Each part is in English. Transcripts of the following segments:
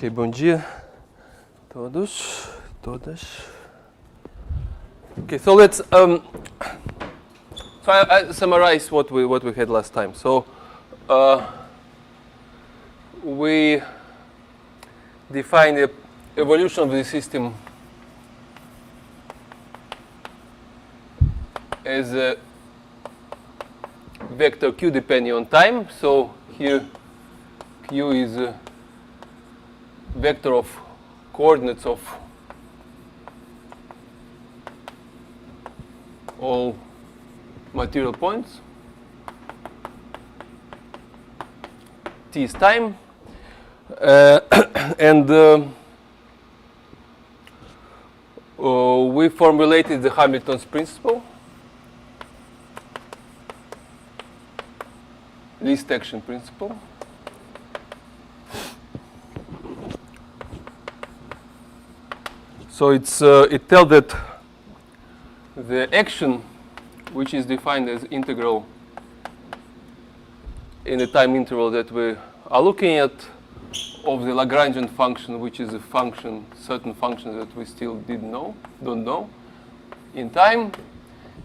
Ok, bom dia todos, todas. Okay, so let's I summarize what we had last time. So we define the evolution of the system as a vector q depending on time. So here q is a vector of coordinates of all material points. T is time. And we formulated the Hamilton's principle, least action principle. So it tells that the action, which is defined as integral in the time interval that we are looking at, of the Lagrangian function, which is a function, certain function that we still don't know, in time,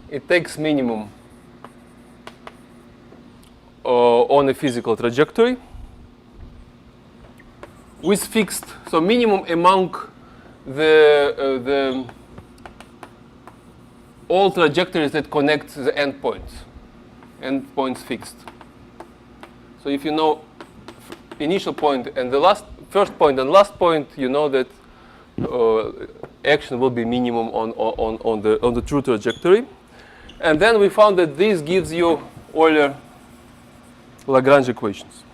it takes minimum on a physical trajectory with fixed, so minimum among the all trajectories that connect the endpoints fixed. So if you know initial point and the first point and last point, you know that action will be minimum on the true trajectory. And then we found that this gives you Euler Lagrange equations.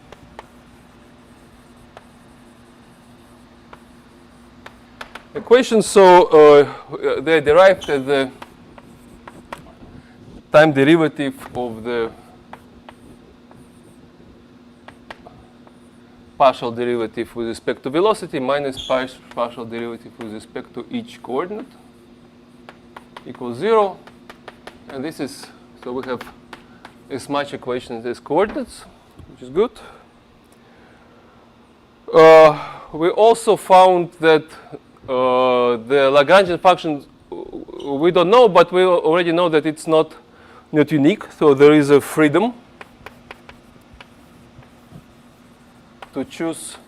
Equations, so they derived as the time derivative of the partial derivative with respect to velocity minus partial derivative with respect to each coordinate equals 0. And this is, so we have as much equations as coordinates, which is good. We also found that the Lagrangian function, we don't know, but we already know that it's not unique. So there is a freedom to choose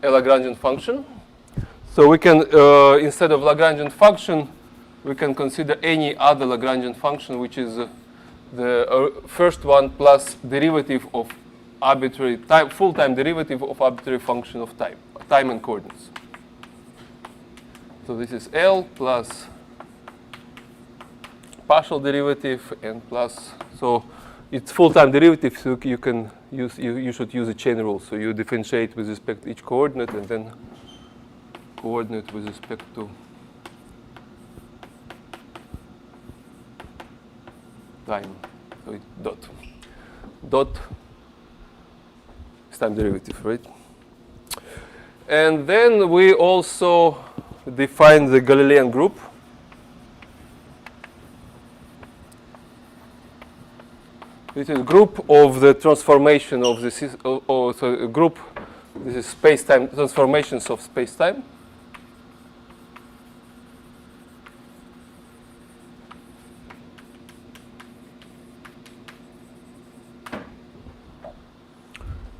a Lagrangian function. So we can, instead of Lagrangian function, we can consider any other Lagrangian function, which is the first one plus derivative of arbitrary time, full-time derivative of arbitrary function of time and coordinates. So this is L plus partial derivative and plus, so it's full-time derivative, so you can use, you should use a chain rule. So you differentiate with respect to each coordinate and then coordinate with respect to time. So it's dot is time derivative, right? And then we also define the Galilean group. This is a group of the transformation of the system, so a group, this is space-time, transformations of space-time.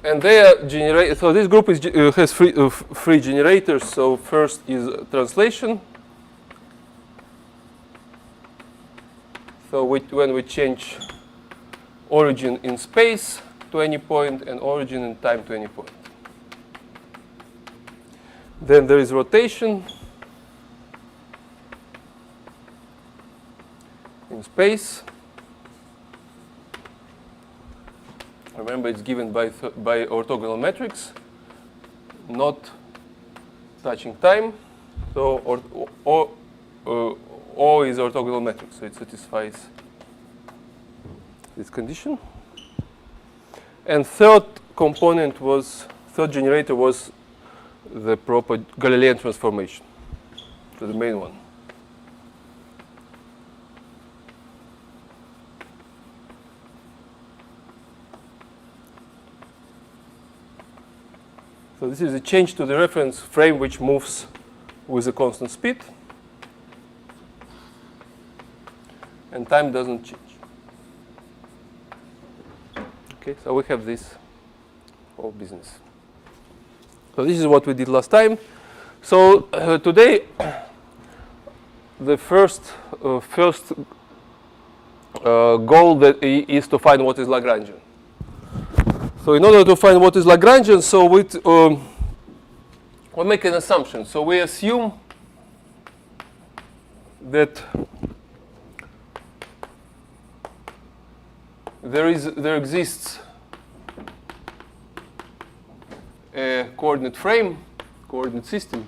And they are generated, so this group is, has three generators. So first is translation. So when we change origin in space to any point and origin in time to any point. Then there is rotation in space. Remember, it's given by orthogonal matrix, not touching time. So O is orthogonal matrix, so it satisfies this condition. And third generator was the proper Galilean transformation, so the main one. So this is a change to the reference frame which moves with a constant speed. And time doesn't change. Okay, so we have this whole business. So this is what we did last time. So today, the first goal that is to find what is Lagrangian. So in order to find what is Lagrangian, so we make an assumption. So we assume that there exists a coordinate frame, coordinate system.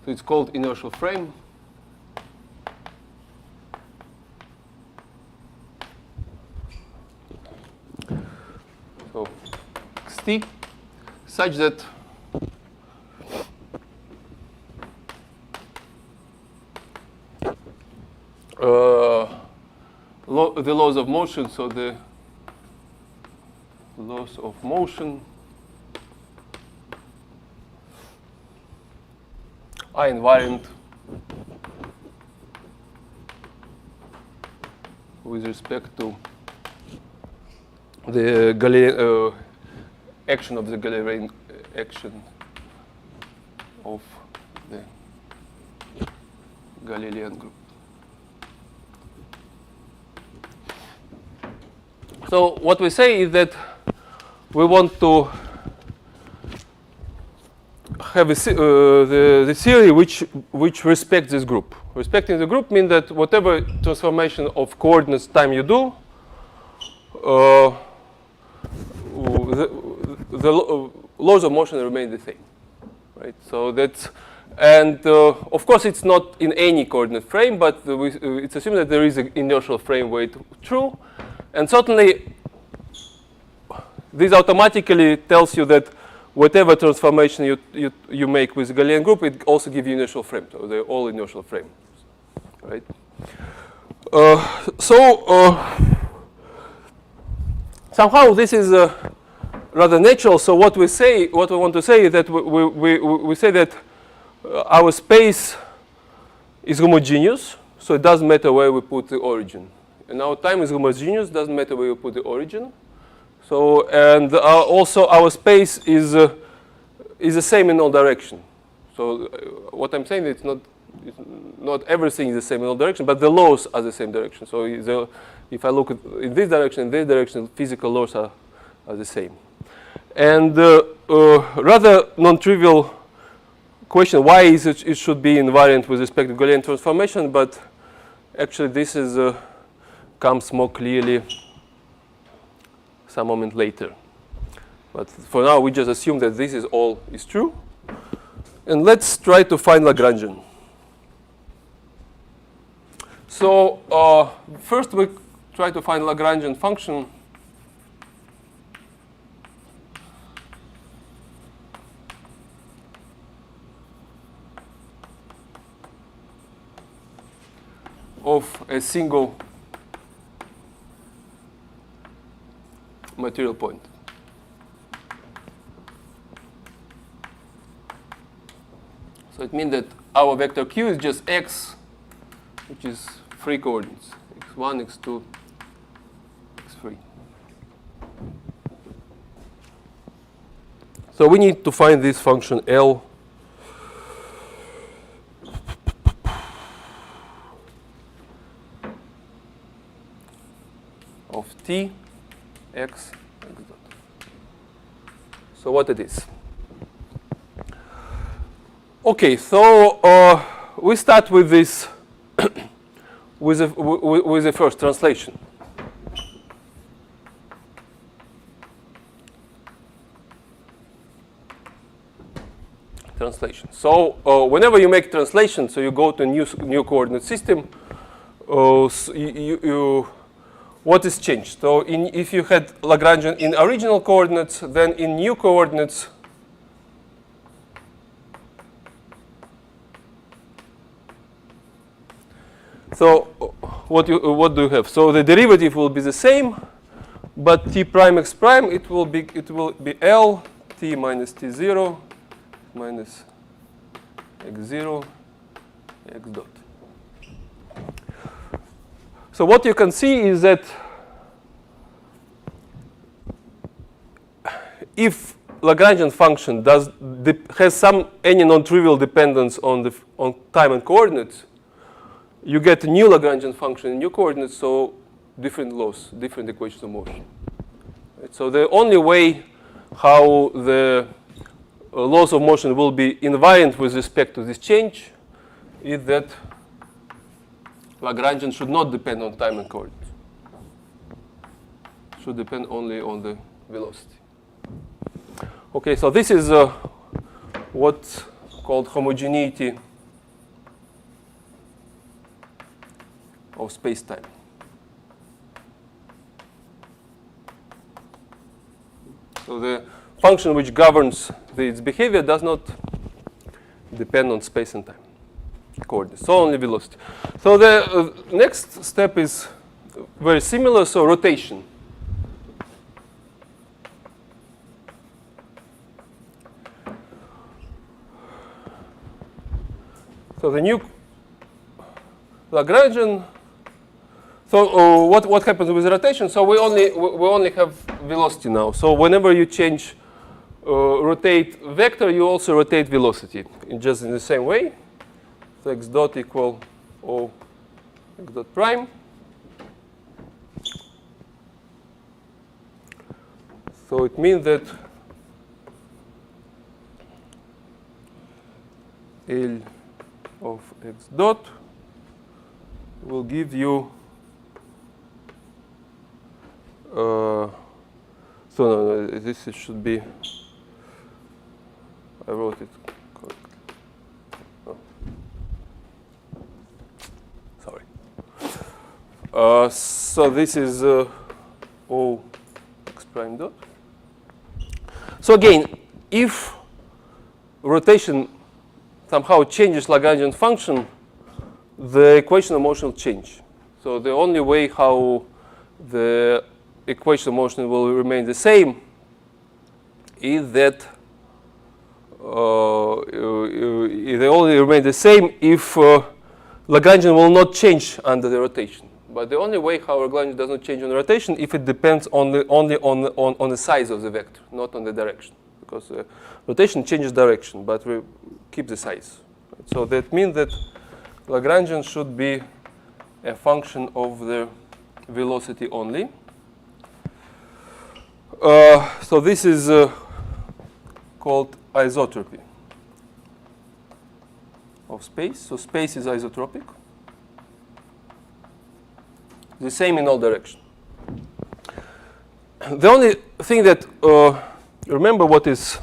So it's called inertial frame. So xt such that the laws of motion, so the laws of motion are invariant with respect to the action of the Galilean action of the Galilean group. So what we say is that we want to have the theory which respects this group. Respecting the group means that whatever transformation of coordinates time you do, the laws of motion remain the same, right? So that's, and of course it's not in any coordinate frame, but it's assumed that there is an inertial frame where it's true, and certainly this automatically tells you that whatever transformation you make with the Galilean group, it also gives you inertial frame. So they're all inertial frames, right? Somehow this is rather natural. So what we want to say is that we say that our space is homogeneous, so it doesn't matter where we put the origin. And our time is homogeneous, doesn't matter where you put the origin. So, and also our space is the same in all directions. So what I'm saying is it's not everything is the same in all directions, but the laws are the same direction. So if I look in this direction, physical laws are the same. And rather non-trivial question, why is it should be invariant with respect to Galilean transformation, but actually this is comes more clearly some moment later. But for now, we just assume that this is all is true. And let's try to find Lagrangian. So first we try to find Lagrangian function of a single material point. So it means that our vector q is just x, which is free coordinates, x1, x2, x3. So we need to find this function L of t, x, x dot. So what it is? Okay, so we start with this with the first translation. So whenever you make translation, so you go to a new coordinate system. So what is changed? So if you had Lagrangian in original coordinates, then in new coordinates, so what do you have? So the derivative will be the same, But t prime x prime, it will be L t minus t0 minus x0 x dot. So what you can see is that if Lagrangian function has any non-trivial dependence on time and coordinates, you get a new Lagrangian function in new coordinates, so different laws, different equations of motion. Right? So the only way how the laws of motion will be invariant with respect to this change is that Lagrangian should not depend on time and coordinates. Should depend only on the velocity. Okay, so this is what's called homogeneity of space-time. So the function which governs its behavior does not depend on space and time coordinates, so only velocity. So the next step is very similar, so rotation. So the new Lagrangian. So what happens with rotation? So we only have velocity now. So whenever you change rotate vector, you also rotate velocity just in the same way. So x dot equal O x dot prime. So it means that L of x dot will give you so no, this should be, I wrote it correctly. Oh. Sorry. So this is O x prime dot. So again, if rotation somehow changes Lagrangian function, the equation of motion will change. So the only way how the equation of motion will remain the same is that they only remain the same if Lagrangian will not change under the rotation. But the only way how Lagrangian does not change on the rotation if it depends only on the size of the vector, not on the direction, because rotation changes direction, but we keep the size. Right? So that means that Lagrangian should be a function of the velocity only. So this is called isotropy of space. So space is isotropic. The same in all directions. The only thing that remember what is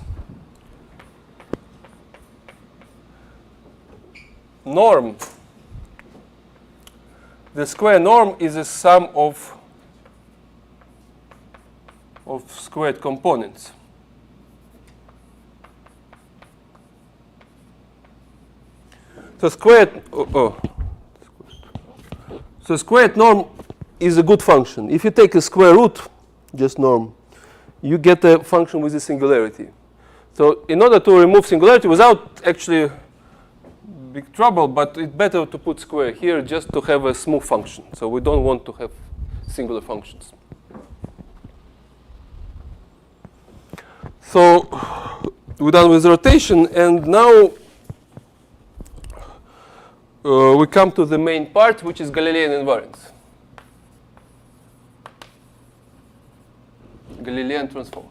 norm. The square norm is a sum of squared components. So squared so squared norm is a good function. If you take a square root, just norm, you get a function with a singularity. So in order to remove singularity without actually big trouble, but it's better to put square here just to have a smooth function. So we don't want to have singular functions. So we're done with rotation, and now we come to the main part, which is Galilean invariance. Galilean transform.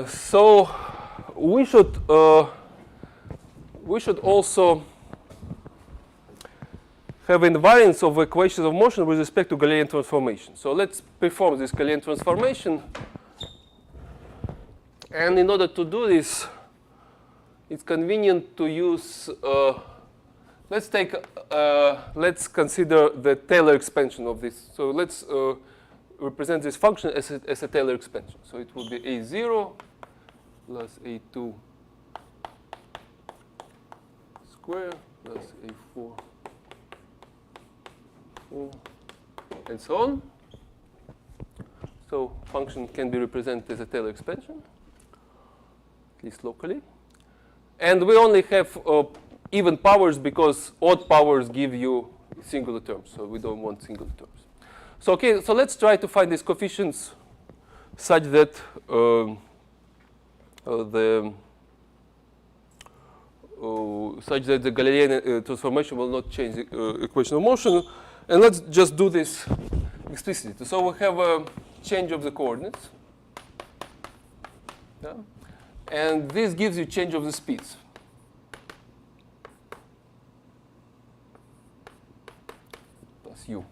So we should also have invariance of equations of motion with respect to Galilean transformation. So let's perform this Galilean transformation. And in order to do this, it's convenient to use, let's consider the Taylor expansion of this. So let's represent this function as a Taylor expansion. So it will be A0 plus A2 square plus A4, 4, and so on. So function can be represented as a Taylor expansion, at least locally. And we only have even powers because odd powers give you singular terms. So we don't want singular terms. So okay, so let's try to find these coefficients such that the Galilean transformation will not change the equation of motion. And let's just do this explicitly. So we have a change of the coordinates. Yeah? And this gives you change of the speeds. Plus u.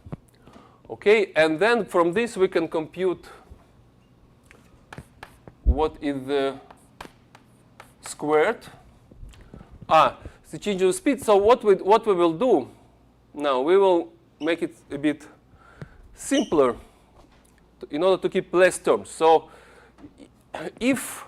Okay, and then from this we can compute what is the squared. The change of speed. So what we will do now, we will make it a bit simpler in order to keep less terms. So if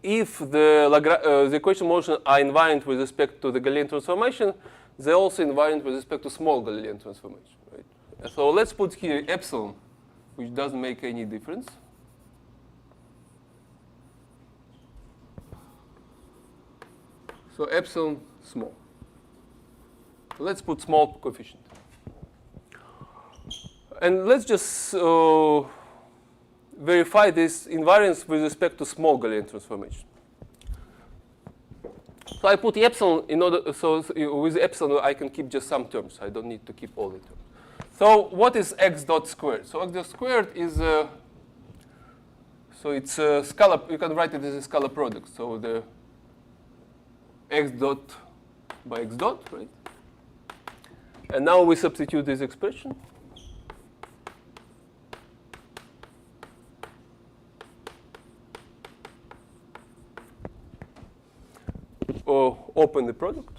the equation of motion are invariant with respect to the Galilean transformation, they're also invariant with respect to small Galilean transformation. Right? So let's put here epsilon, which doesn't make any difference. So epsilon small. So let's put small coefficient. And let's just verify this invariance with respect to small Galilean transformation. So I put epsilon in order, so with epsilon I can keep just some terms. I don't need to keep all the terms. So what is x dot squared? So x dot squared is, so it's a scalar, you can write it as a scalar product. So the x dot by x dot, right? And now we substitute this expression. Or open the product.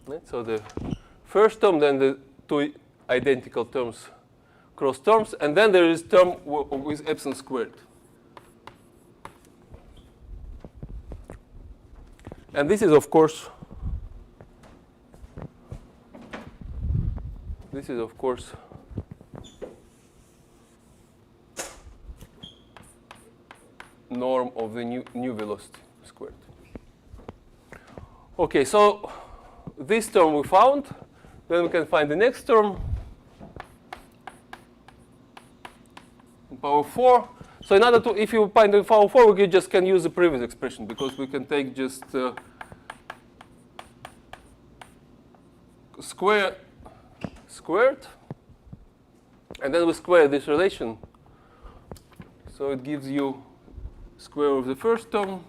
Right, so the first term, then the two identical terms, cross terms, and then there is term with epsilon squared. And this is, of course, norm of the new velocity squared. Okay, so this term we found. Then we can find the next term in power 4. So in order to, if you find the power 4, we just can use the previous expression because we can take just squared, and then we square this relation. So it gives you square of the first term,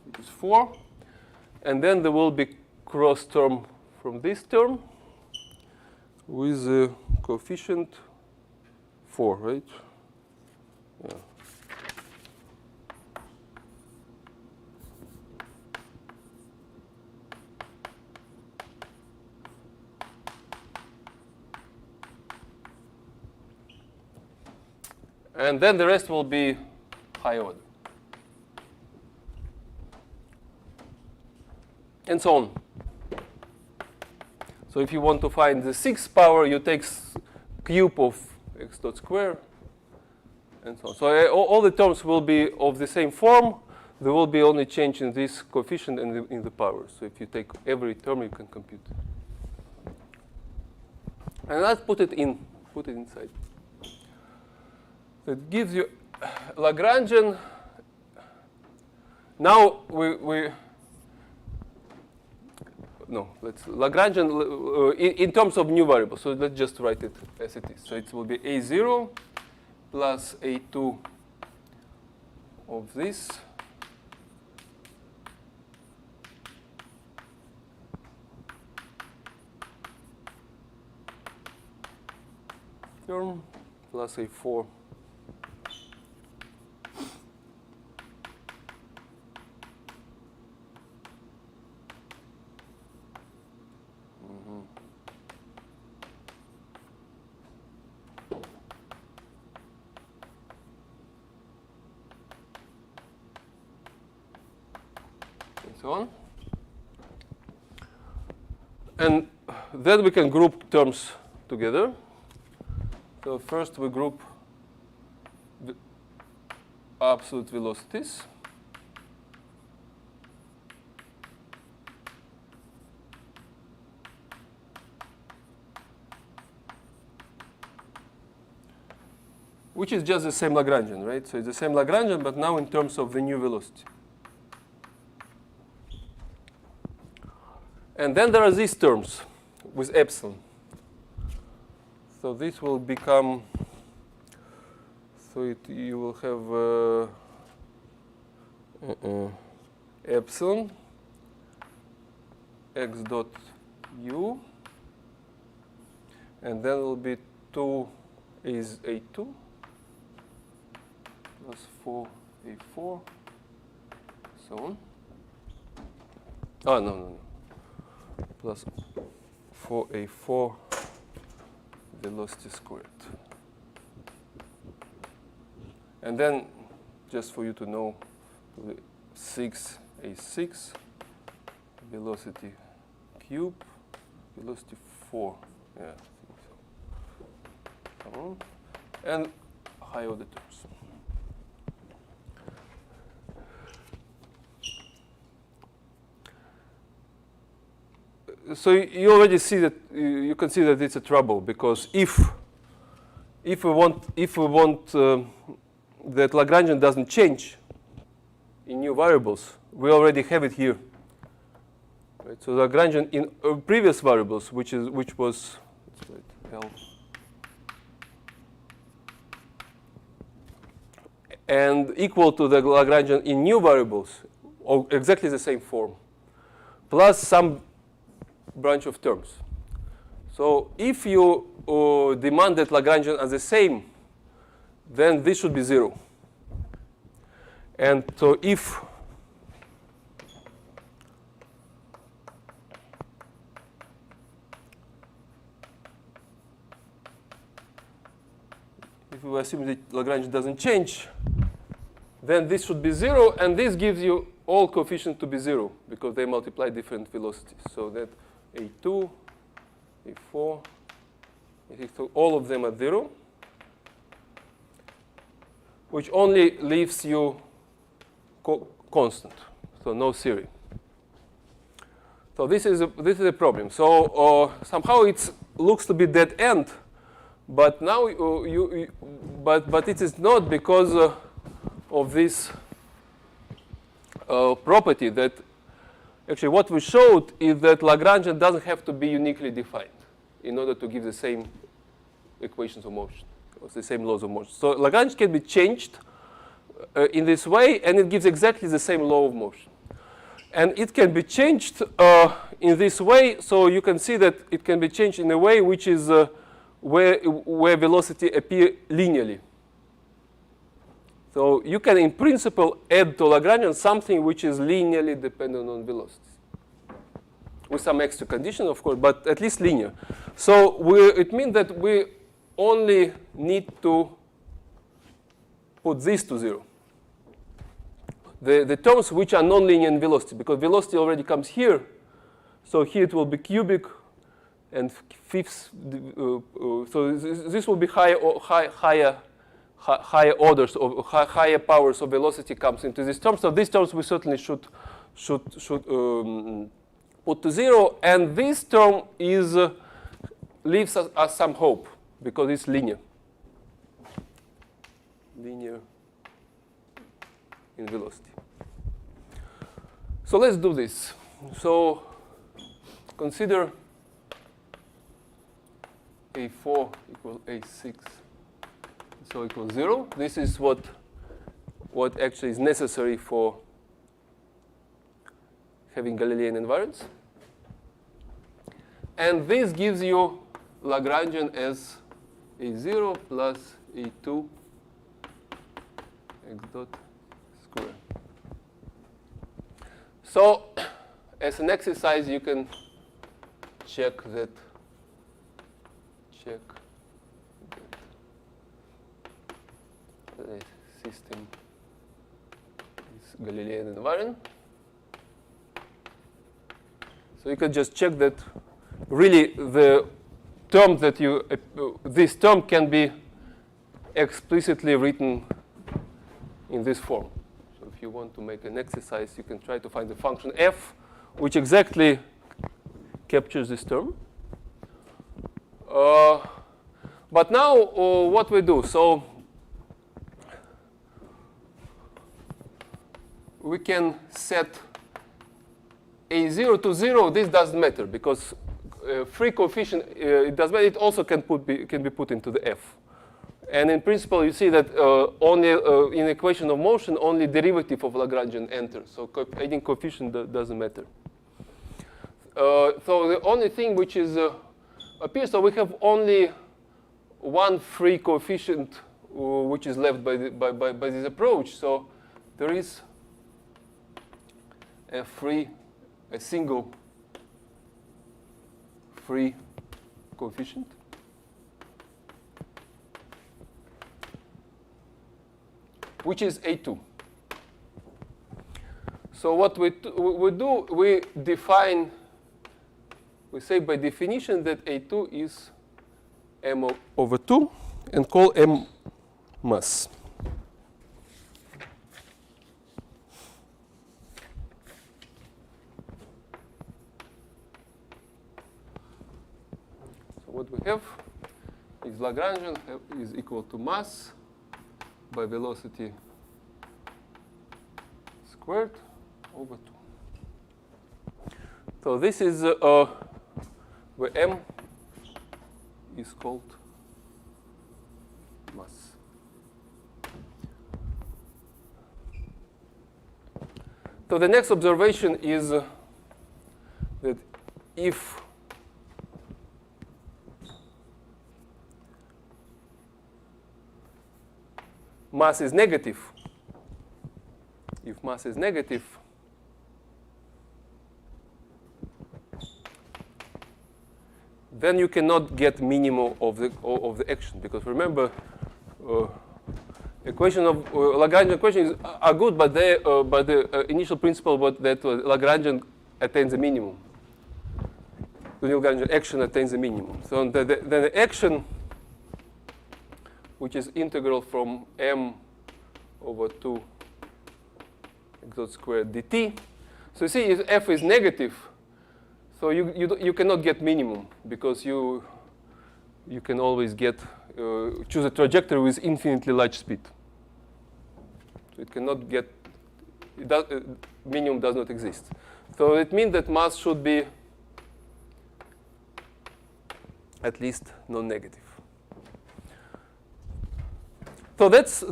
which is 4. And then there will be cross term from this term with the coefficient 4, right? Yeah. And then the rest will be high order. And so on. So if you want to find the 6th power, you take cube of x dot square, and so on. So all the terms will be of the same form. There will be only change in this coefficient and in the power. So if you take every term, you can compute. And let's put it inside. So it gives you Lagrangian. Now let's Lagrangian in terms of new variables. So let's just write it as it is. So it will be A0 plus A2 of this term plus A4 so on. And then we can group terms together. So first we group the absolute velocities. Which is just the same Lagrangian, right? So it's the same Lagrangian, but now in terms of the new velocity. And then there are these terms with epsilon. So this will become, so you will have epsilon x dot u, and then will be 2 is a2 plus 4a4, so on. Oh, no. Plus 4a4 velocity squared. And then, just for you to know, 6a6 velocity cube, velocity 4. Yeah, I think so. Come on. And high order terms. So you already see that you can see that it's a trouble, because if we want that Lagrangian doesn't change in new variables, we already have it here. Right? So Lagrangian in previous variables, which was let's write L, and equal to the Lagrangian in new variables, or exactly the same form, plus some branch of terms. So if you demand that Lagrangian are the same, then this should be 0. And so if we assume that Lagrangian doesn't change, then this should be 0, and this gives you all coefficients to be 0, because they multiply different velocities. So that a2, a4, a6, all of them are 0, which only leaves you constant, so no theory. So this is a problem. So somehow it looks to be dead end, but now but it is not, because of this property that actually what we showed is that Lagrangian doesn't have to be uniquely defined in order to give the same equations of motion, or the same laws of motion. So Lagrangian can be changed in this way, and it gives exactly the same law of motion. And it can be changed in this way, so you can see that it can be changed in a way which is where velocity appear linearly. So you can, in principle, add to Lagrangian something which is linearly dependent on velocities, with some extra condition, of course, but at least linear. So it means that we only need to put this to 0. The terms which are nonlinear in velocity, because velocity already comes here. So here it will be cubic, and fifths. So this will be higher orders or higher powers of velocity comes into these terms. So these terms we certainly should put to 0, and this term leaves us some hope, because it's linear in velocity. So let's do this. So consider a4 equals a6, so equals 0. This is what actually is necessary for having Galilean invariance. And this gives you Lagrangian as a0 plus a2 x dot square. So as an exercise, you can check that the system is Galilean invariant. So you can just check that really the term that this term can be explicitly written in this form. So if you want to make an exercise, you can try to find the function f, which exactly captures this term. But now what we do? So we can set a0 to 0. This doesn't matter because free coefficient, it does matter. It also can be put into the f. And in principle, you see that only in equation of motion, only derivative of Lagrangian enters. So adding coefficient doesn't matter. So the only thing which is appears, so we have only one free coefficient which is left by this approach. So there is a single free coefficient. Which is A2. So what we do, we define, we say by definition that A2 is M over 2 and call M mass. So what we have is Lagrangian is equal to mass by velocity squared over 2. So this is where M is called mass. So the next observation is that if mass is negative, then you cannot get minimum of the action, because remember, equation of Lagrangian equations are good, but they by the initial principle, but that Lagrangian attains a minimum. The Lagrangian action attains a minimum. So then the action, which is integral from m over 2 x dot squared dt. So you see, if f is negative, so you cannot get minimum, because you can always get choose a trajectory with infinitely large speed. So it cannot get minimum does not exist. So it means that mass should be at least non-negative. So that's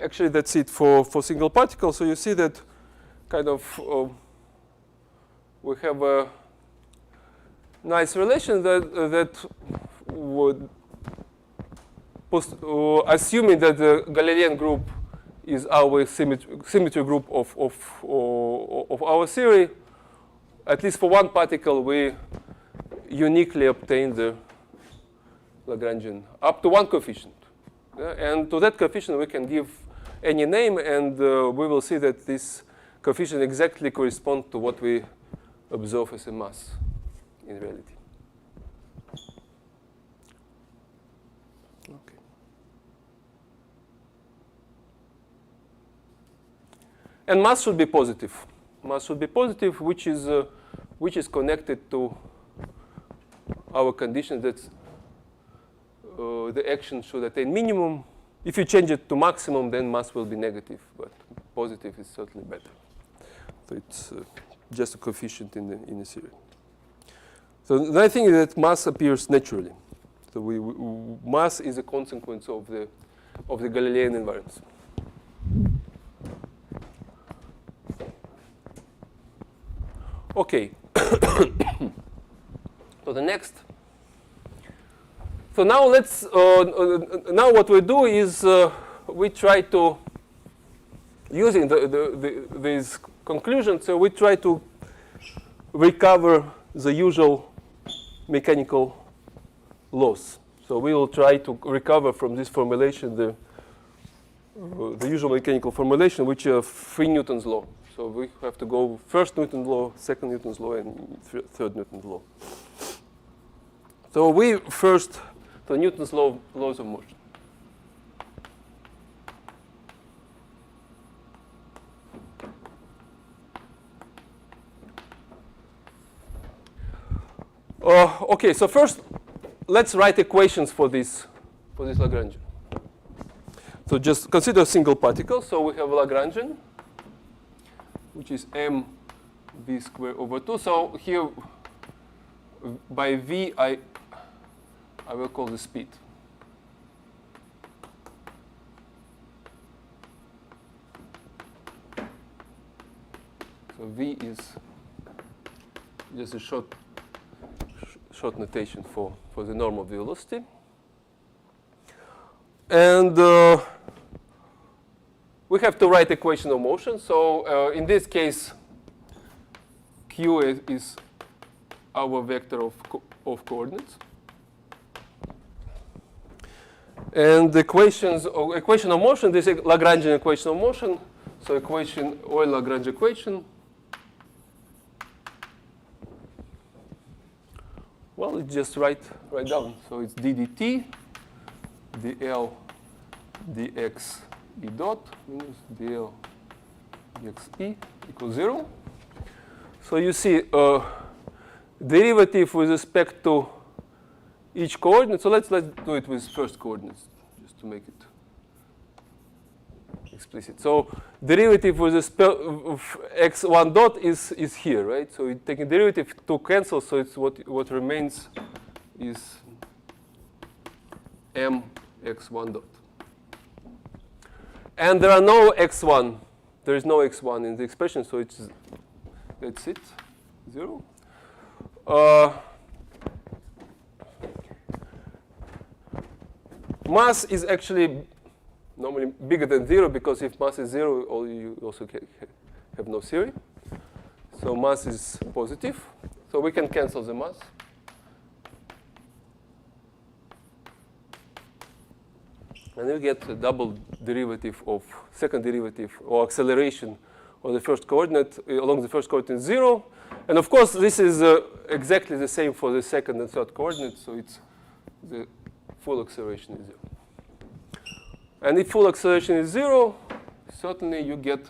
actually that's it for single particles. So you see that kind of we have a nice relation that would assuming that the Galilean group is our symmetry group of our theory. At least for one particle, we uniquely obtain the Lagrangian up to one coefficient. And to that coefficient, we can give any name, and we will see that this coefficient exactly corresponds to what we observe as a mass in reality. Okay. And mass should be positive. Mass should be positive, which is connected to our condition that the action should attain minimum. If you change it to maximum, then mass will be negative, but positive is certainly better. So it's just a coefficient in the theory. So the thing is that mass appears naturally. So mass is a consequence of the Galilean invariance. Okay. So the next. So now let's. Now what we do is we try to, using these conclusions, so we try to recover the usual mechanical laws. So we will try to recover from this formulation the usual mechanical formulation, which is 3 Newton's law. So we have to go first Newton's law, second Newton's law, and third Newton's law. So we first, so Newton's laws of motion. Okay, so first let's write equations for this Lagrangian. So just consider a single particle. So we have a Lagrangian, which is mv squared over 2. So here by v I will call the speed. So v is just a short notation for the normal velocity. And we have to write equation of motion. So in this case, q is our vector of coordinates. And the equation of motion, this is Lagrangian equation of motion. So Euler-Lagrange equation. Well, it's just write down. So it's d dt, dl dx e dot minus dl dx e equals 0. So you see derivative with respect to each coordinate. So let's do it with first coordinates just to make it explicit. So derivative with respect of x1 dot is here, right? So you taking derivative to cancel, so it's what remains is m x1 dot. And there are no x1. There is no x1 in the expression, so that's it, 0. Mass is actually normally bigger than 0, because if mass is 0, you also have no theory. So mass is positive. So we can cancel the mass. And you get a double derivative of second derivative or acceleration on the first coordinate along the first coordinate 0. And of course, this is exactly the same for the second and third coordinates. So it's the full acceleration is 0. And if full acceleration is 0, certainly you get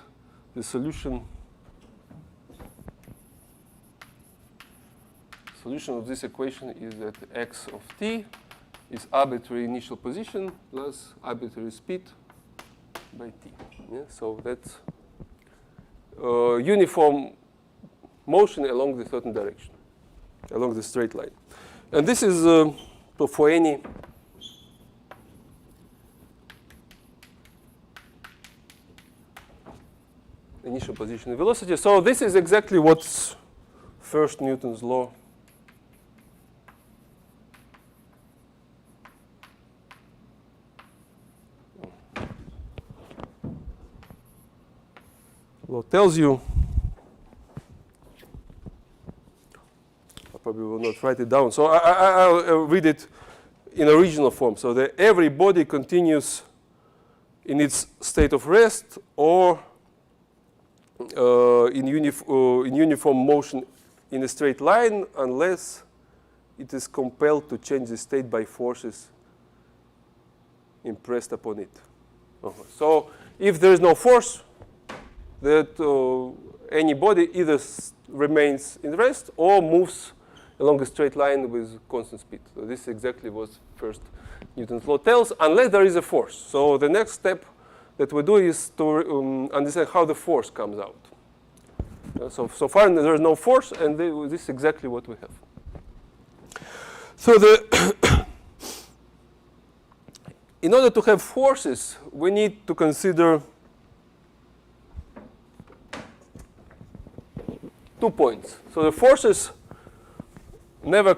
the solution. Solution of this equation is that x of t is arbitrary initial position plus arbitrary speed by t. Yeah? So that's uniform motion along the certain direction, along the straight line. And this is for any initial position velocity. So this is exactly what's first Newton's law. Tells you, I probably will not write it down, so I'll read it in original form. So that every body continues in its state of rest or in uniform motion in a straight line unless it is compelled to change the state by forces impressed upon it. So if there is no force, that any body either remains in rest or moves along a straight line with constant speed. So this is exactly what first Newton's law tells, unless there is a force. So the next step that we do is to understand how the force comes out. So far there is no force, and this is exactly what we have. So in order to have forces, we need to consider 2 points. So the forces never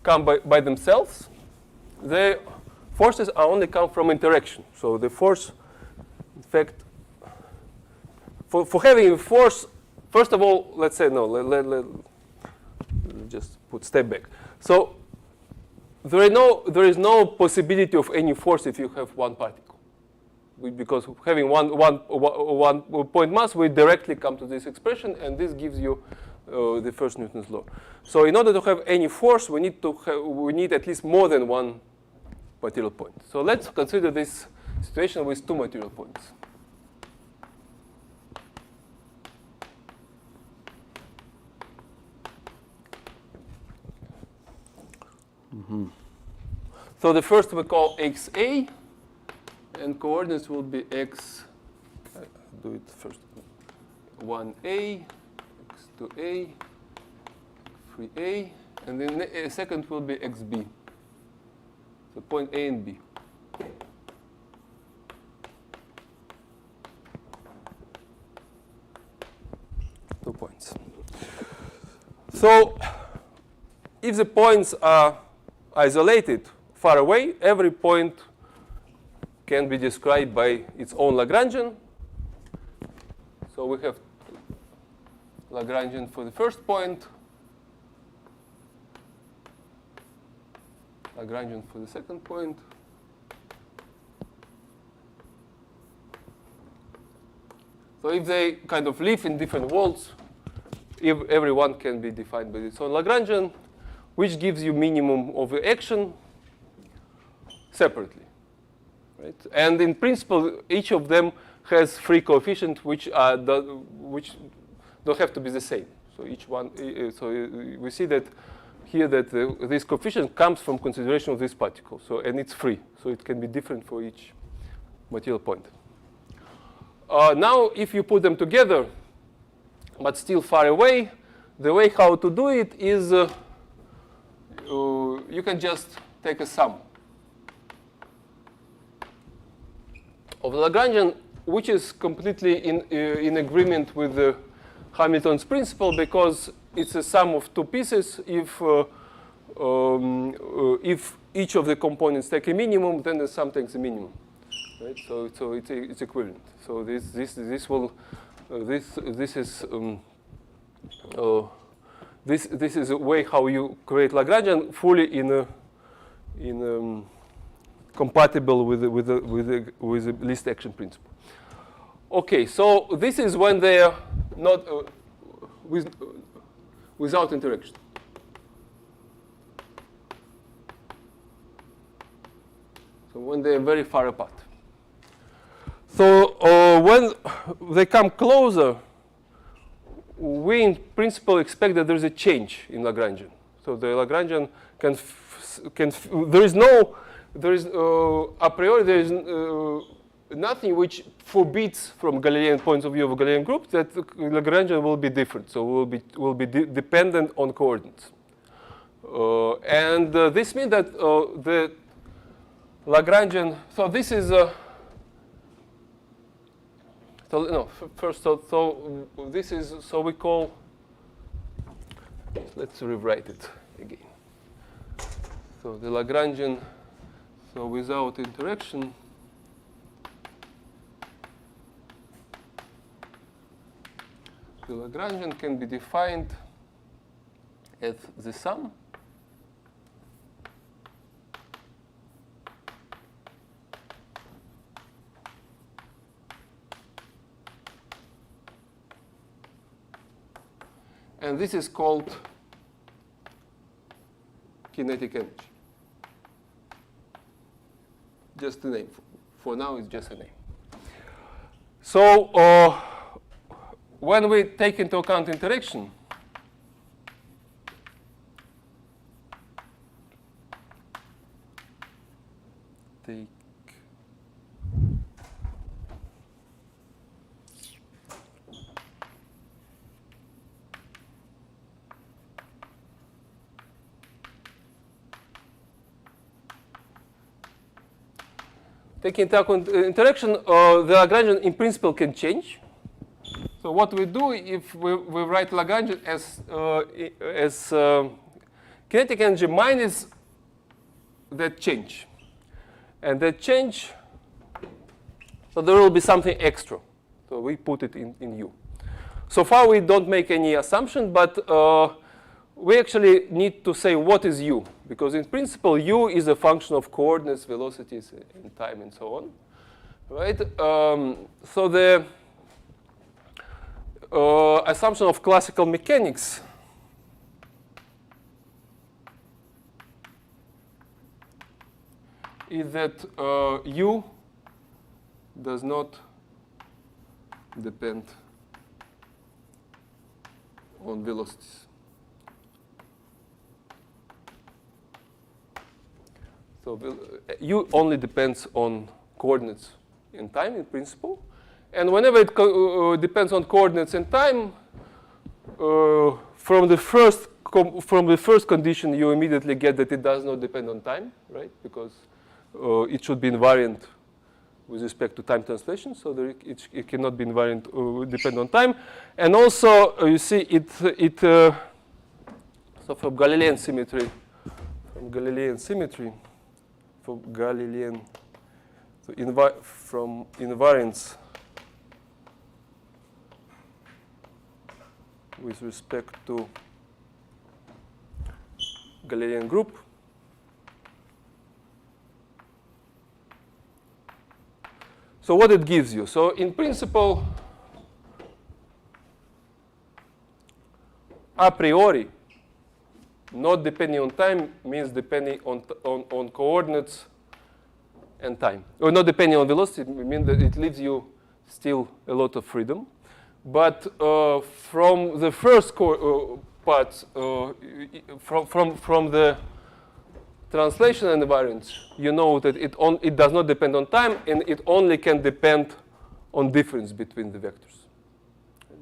come by themselves. The forces only come from interaction. So the force, in fact, for having a force, first of all, let's say no. Let just put step back. So there is no possibility of any force if you have one particle. because having one point mass, we directly come to this expression, and this gives you the first Newton's law. So in order to have any force, we need at least more than one material point. So let's consider this situation with two material points. So the first we call xa, and coordinates will be x, do it first, 1a, x2a, 3a, and then the second will be xb. So point A and B. Two points. So if the points are isolated far away, every point can be described by its own Lagrangian. So we have Lagrangian for the first point, Lagrangian for the second point, so if they kind of live in different worlds, if every one can be defined by its own Lagrangian, which gives you minimum of the action separately, right? And in principle, each of them has free coefficients which don't have to be the same. So each one, so we see that here that this coefficient comes from consideration of this particle. So and it's free, so it can be different for each material point. Now, if you put them together, but still far away, the way how to do it is you can just take a sum of the Lagrangian, which is completely in agreement with the Hamilton's principle, because it's a sum of two pieces. If each of the components take a minimum, then the sum takes a minimum, right? So it's equivalent. So this is a way how you create Lagrangian fully compatible with the least action principle. Okay, so this is when they are not without interaction. So when they are very far apart. So when they come closer, we in principle expect that there is a change in Lagrangian. So the Lagrangian a priori there is nothing which forbids from Galilean points of view of a Galilean group that Lagrangian will be different. So will be dependent on coordinates. And this means that the Lagrangian, so this is this is, so we call, let's rewrite it again. So the Lagrangian, so without interaction, the Lagrangian can be defined as the sum and this is called kinetic energy. Just a name. For now, it's just a name. So when we take into account interaction, taking into account interaction, the Lagrangian in principle can change. So what we do if we write Lagrangian as kinetic energy minus that change. And that change, so there will be something extra. So we put it in U. So far we don't make any assumption, but we actually need to say what is U. Because in principle, U is a function of coordinates, velocities, and time, and so on. right? So the assumption of classical mechanics is that u does not depend on velocities. So u only depends on coordinates in time, in principle. And whenever it depends on coordinates in time, from the first condition, you immediately get that it does not depend on time, right? Because it should be invariant with respect to time translation, so it cannot be invariant depend on time. And also, you see, so from Galilean symmetry, for Galilean, so from invariance with respect to Galilean group, so what it gives you? So in principle, a priori, not depending on time means depending on coordinates and time. Or not depending on velocity means that it leaves you still a lot of freedom. But from the first part, from the translation invariance, you know that it does not depend on time, and it only can depend on difference between the vectors.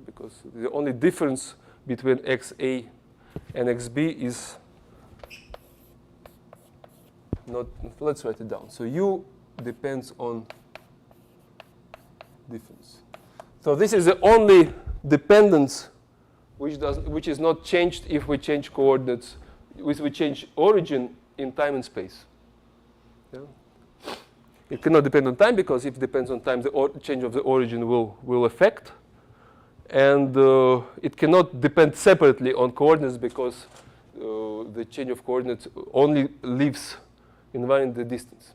Because the only difference between xa and xb is not, let's write it down. So u depends on difference. So this is the only dependence which is not changed if we change coordinates, if we change origin in time and space. Yeah. It cannot depend on time, because if it depends on time, the change of the origin will affect. And it cannot depend separately on coordinates, because the change of coordinates only leaves invariant the distance.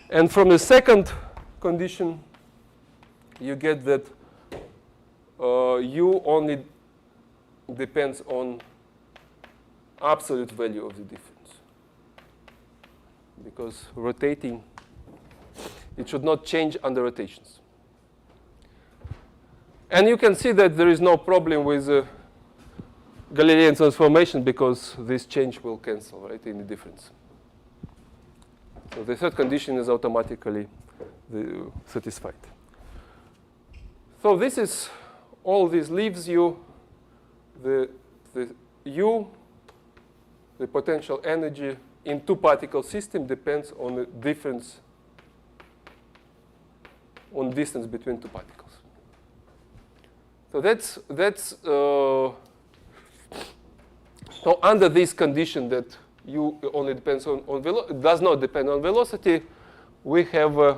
And from the second condition, you get that u only depends on absolute value of the difference. Because rotating, it should not change under rotations. And you can see that there is no problem with Galilean transformation, because this change will cancel, right, in the difference. So the third condition is automatically satisfied. So this is, all this leaves you the u, the potential energy in two-particle system depends on the difference, on distance between two particles. So so under this condition that u only depends does not depend on velocity, we have an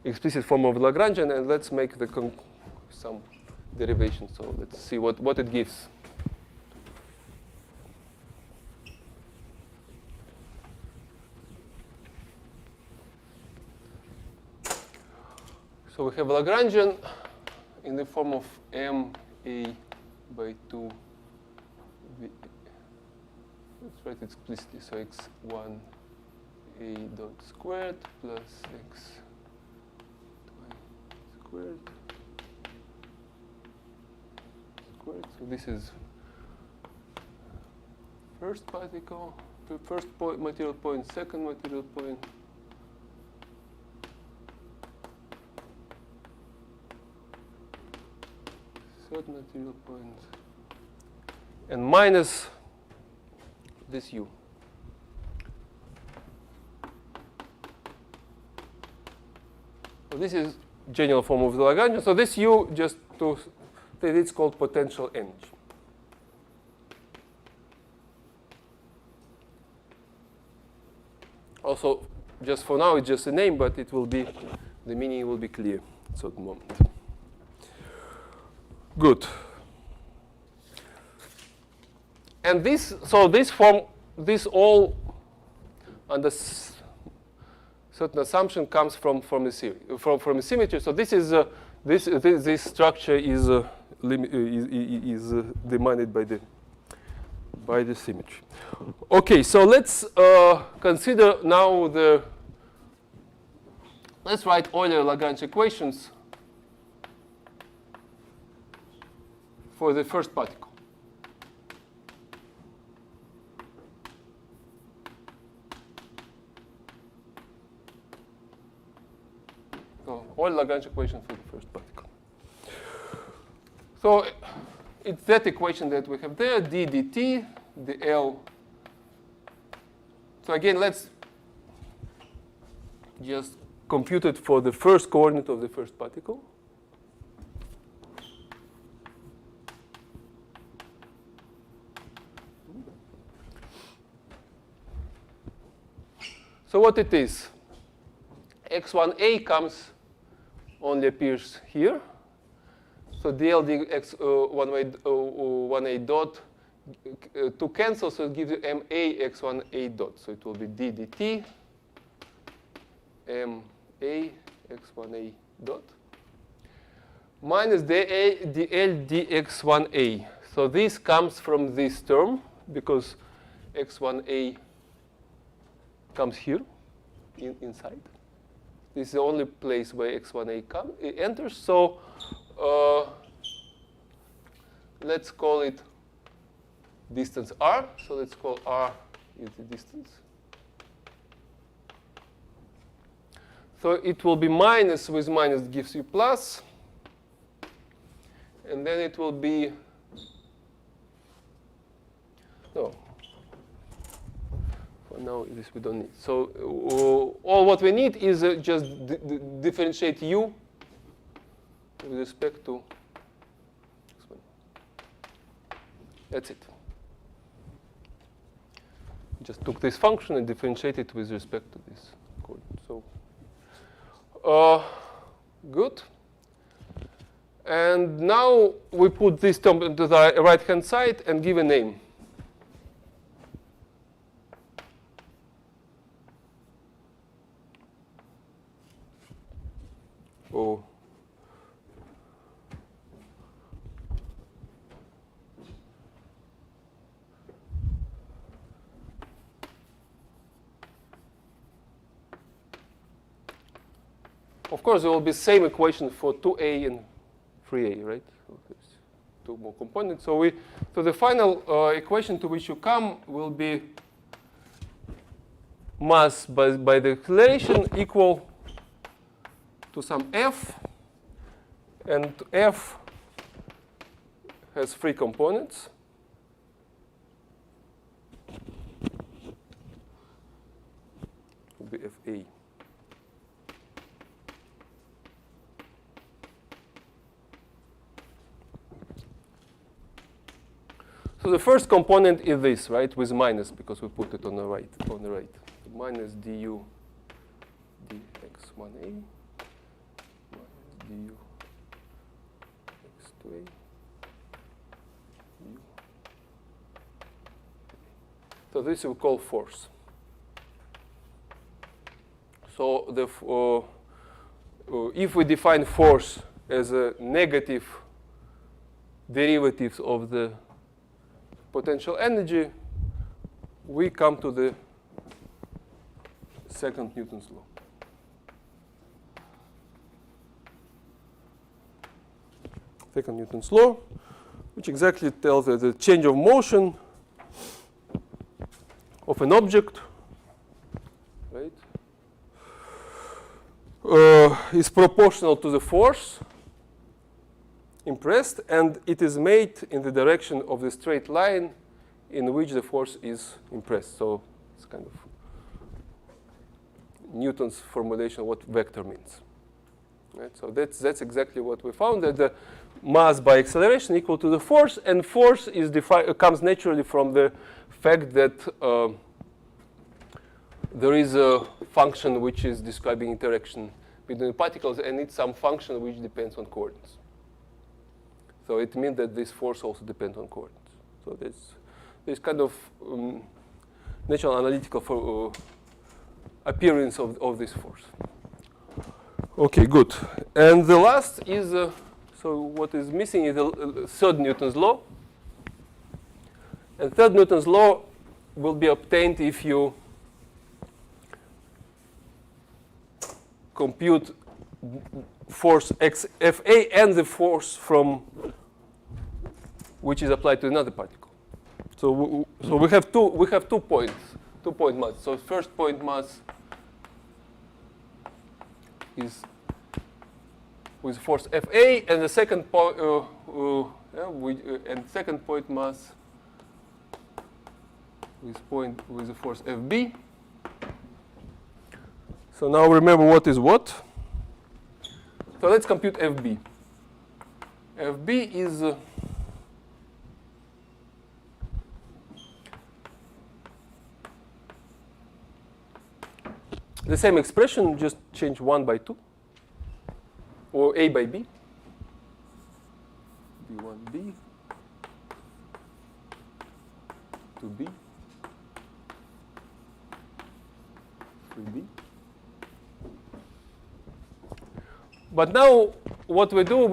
explicit form of Lagrangian, and let's make some derivation. So let's see what it gives. So we have Lagrangian in the form of ma/2. Let's write it explicitly. So x1 a dot squared plus x squared. So this is first particle, first material point, second material point. Third material point, and minus this u. So this is general form of the Lagrangian. So this u, just to say, it's called potential energy. Also, just for now, it's just a name, but it will be, the meaning will be clear at a certain moment. Good. And this, so this form, this all under certain assumption comes from a symmetry. So this is this structure is demanded by the symmetry. Okay, so let's consider now let's write Euler-Lagrange equations for the first particle. So Euler-Lagrange equation for the first particle. So it's that equation that we have there, d dt, the L. So again, let's just compute it for the first coordinate of the first particle. So what it is, x1a only appears here. So dl dx1a dot to cancel, so it gives you ma x1a dot. So it will be d dt ma x1a dot minus dl dx1a. So this comes from this term because x1a comes here inside. This is the only place where x1a enters. So let's call it distance r. So let's call r is the distance. So it will be minus with minus gives you plus. And then it will be, no. For now, this we don't need. So all what we need is just differentiate u with respect to this one. That's it. Just took this function and differentiated with respect to this coordinate. So good. And now we put this term to the right-hand side and give a name. Oh. Of course, there will be same equation for 2a and 3a, right? So there's two more components. So the final equation to which you come will be mass by the acceleration equal to some f, and f has three components. It will be fa. So the first component is this, right, with minus, because we put it on the right. So minus du dx1a minus du x2a du. So this we call force. So if we define force as a negative derivatives of the potential energy, we come to the second Newton's law. Second Newton's law, which exactly tells that the change of motion of an object, right, is proportional to the force impressed, and it is made in the direction of the straight line in which the force is impressed. So it's kind of Newton's formulation of what vector means. Right? So that's exactly what we found, that the mass by acceleration equal to the force, and force is comes naturally from the fact that there is a function which is describing interaction between particles, and it's some function which depends on coordinates. So it means that this force also depends on coordinates. So there's kind of natural analytical appearance of this force. Okay, good. And the last is, so what is missing is the third Newton's law. And third Newton's law will be obtained if you compute force Fa and the force from which is applied to another particle. So we have two point mass. So first point mass is with force Fa, and the second point and second point mass with the force Fb. So now remember what is what. So let's compute Fb. Fb is the same expression, just change 1 by 2, or A by B. B1b, 2b, 3b. But now what we do,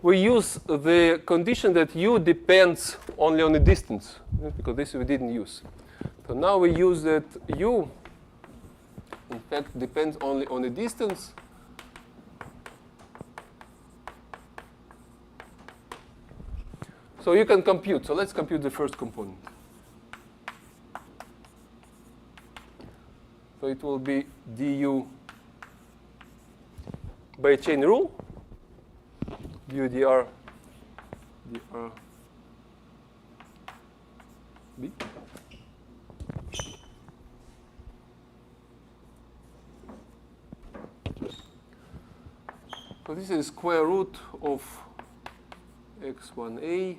we use the condition that u depends only on the distance, because this we didn't use. So now we use that u in fact depends only on the distance. So you can compute. So let's compute the first component. So it will be du by chain rule, du dr b. So this is square root of x1a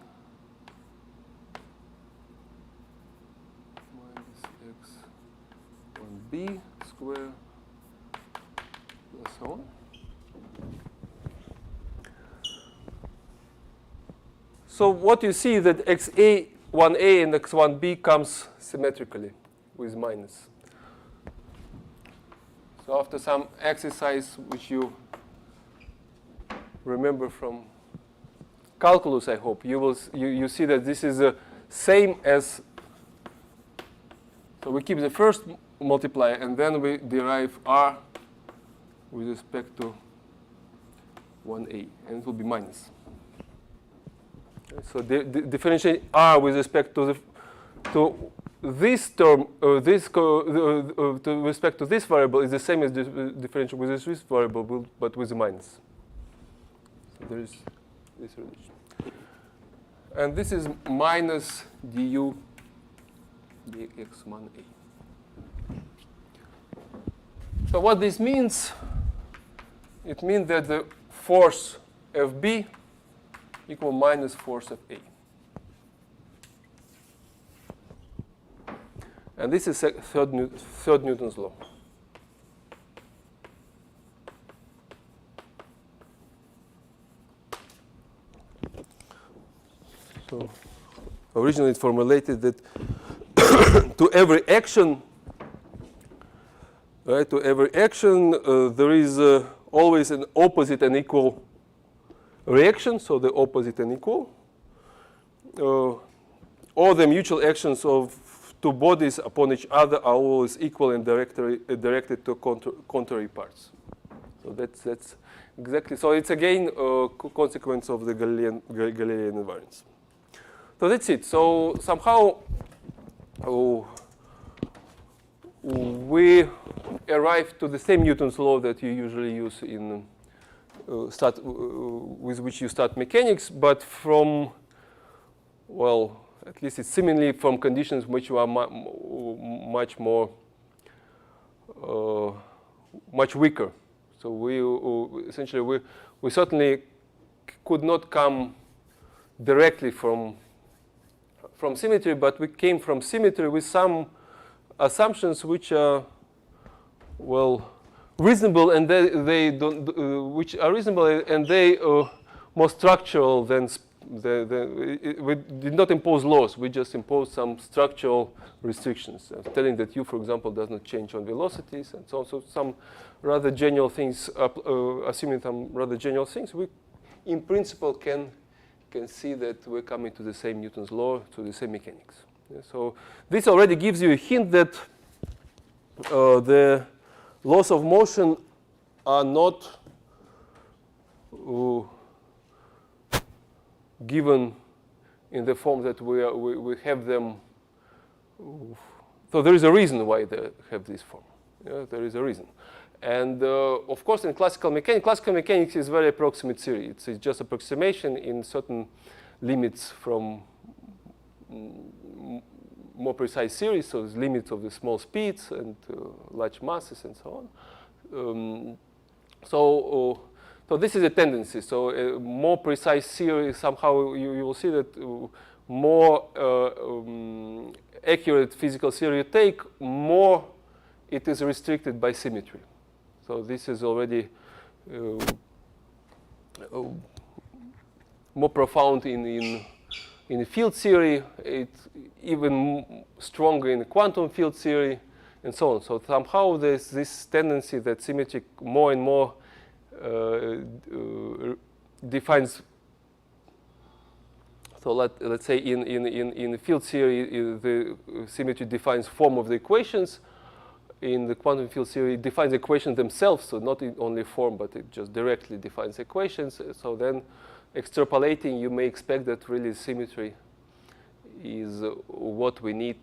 minus x1b square plus so on. So what you see that x1a and x1b comes symmetrically with minus. So after some exercise which you remember from calculus, I hope, you see that this is the same as, so we keep the first multiplier and then we derive r with respect to 1a, and it will be minus. So differentiate r with respect to this term, to respect to this variable is the same as the differential with this variable, but with a minus. So there is this relation. And this is minus du dx1a. So what this means, it means that the force Fb equal minus force of A. And this is third Newton's law. So originally it formulated that to every action, right, there is always an opposite and equal reaction, so the opposite and equal. All the mutual actions of two bodies upon each other are always equal and directed to contrary parts. So that's exactly, so it's again a consequence of the Galilean invariance. So that's it. So somehow we arrive to the same Newton's law that you usually use in with which you start mechanics, but from, well, at least it's seemingly from conditions which are much more, much weaker. So we essentially we certainly could not come directly from symmetry, but we came from symmetry with some assumptions which are, well, reasonable, and they don't, which are reasonable, and they more structural than we did not impose laws. We just imposed some structural restrictions, telling that u, for example, does not change on velocities, and so on. So some rather general things, assuming some rather general things, we, in principle, can see that we're coming to the same Newton's law, to the same mechanics. Yeah, so this already gives you a hint that the laws of motion are not given in the form that we have them. So there is a reason why they have this form. Yeah, there is a reason. And of course, in classical mechanics is very approximate theory. It's just approximation in certain limits from more precise theories, so there's limits of the small speeds and large masses and so on. So this is a tendency. So a more precise theory, somehow you will see that more accurate physical theory you take, more it is restricted by symmetry. So this is already more profound in field theory. It's even stronger in quantum field theory, and so on. So somehow there's this tendency that symmetry more and more defines. So let's say in field theory, the symmetry defines form of the equations. In the quantum field theory, it defines equations themselves, so not only form, but it just directly defines equations. So then, extrapolating, you may expect that really symmetry is what we need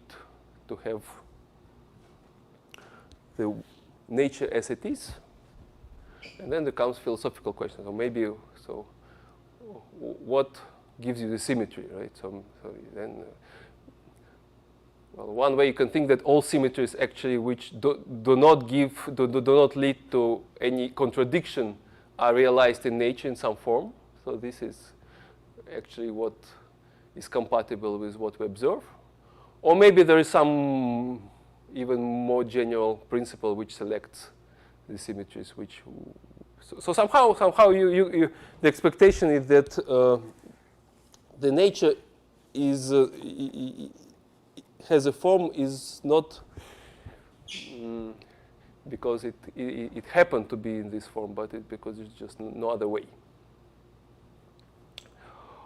to have the nature as it is. And then there comes philosophical questions. So maybe, so what gives you the symmetry, right? So then, well, one way you can think that all symmetries actually which do not lead to any contradiction are realized in nature in some form. So this is actually what is compatible with what we observe. Or maybe there is some even more general principle which selects the symmetries which. So somehow the expectation is that the nature is has a form is not because it happened to be in this form, but because it's just no other way.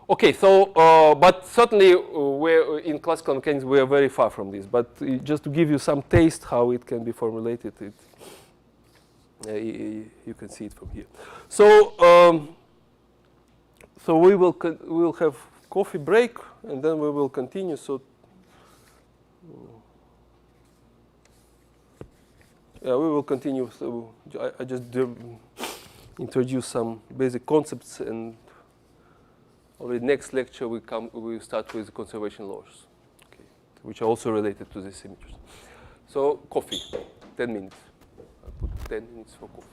Okay, so but certainly we're in classical mechanics we are very far from this. But just to give you some taste how it can be formulated, you can see it from here. So so we will have coffee break and then we will continue. So. Yeah, we will continue. So I just introduce some basic concepts, and already next lecture we start with conservation laws, okay, which are also related to the symmetries. So coffee, 10 minutes. I put 10 minutes for coffee.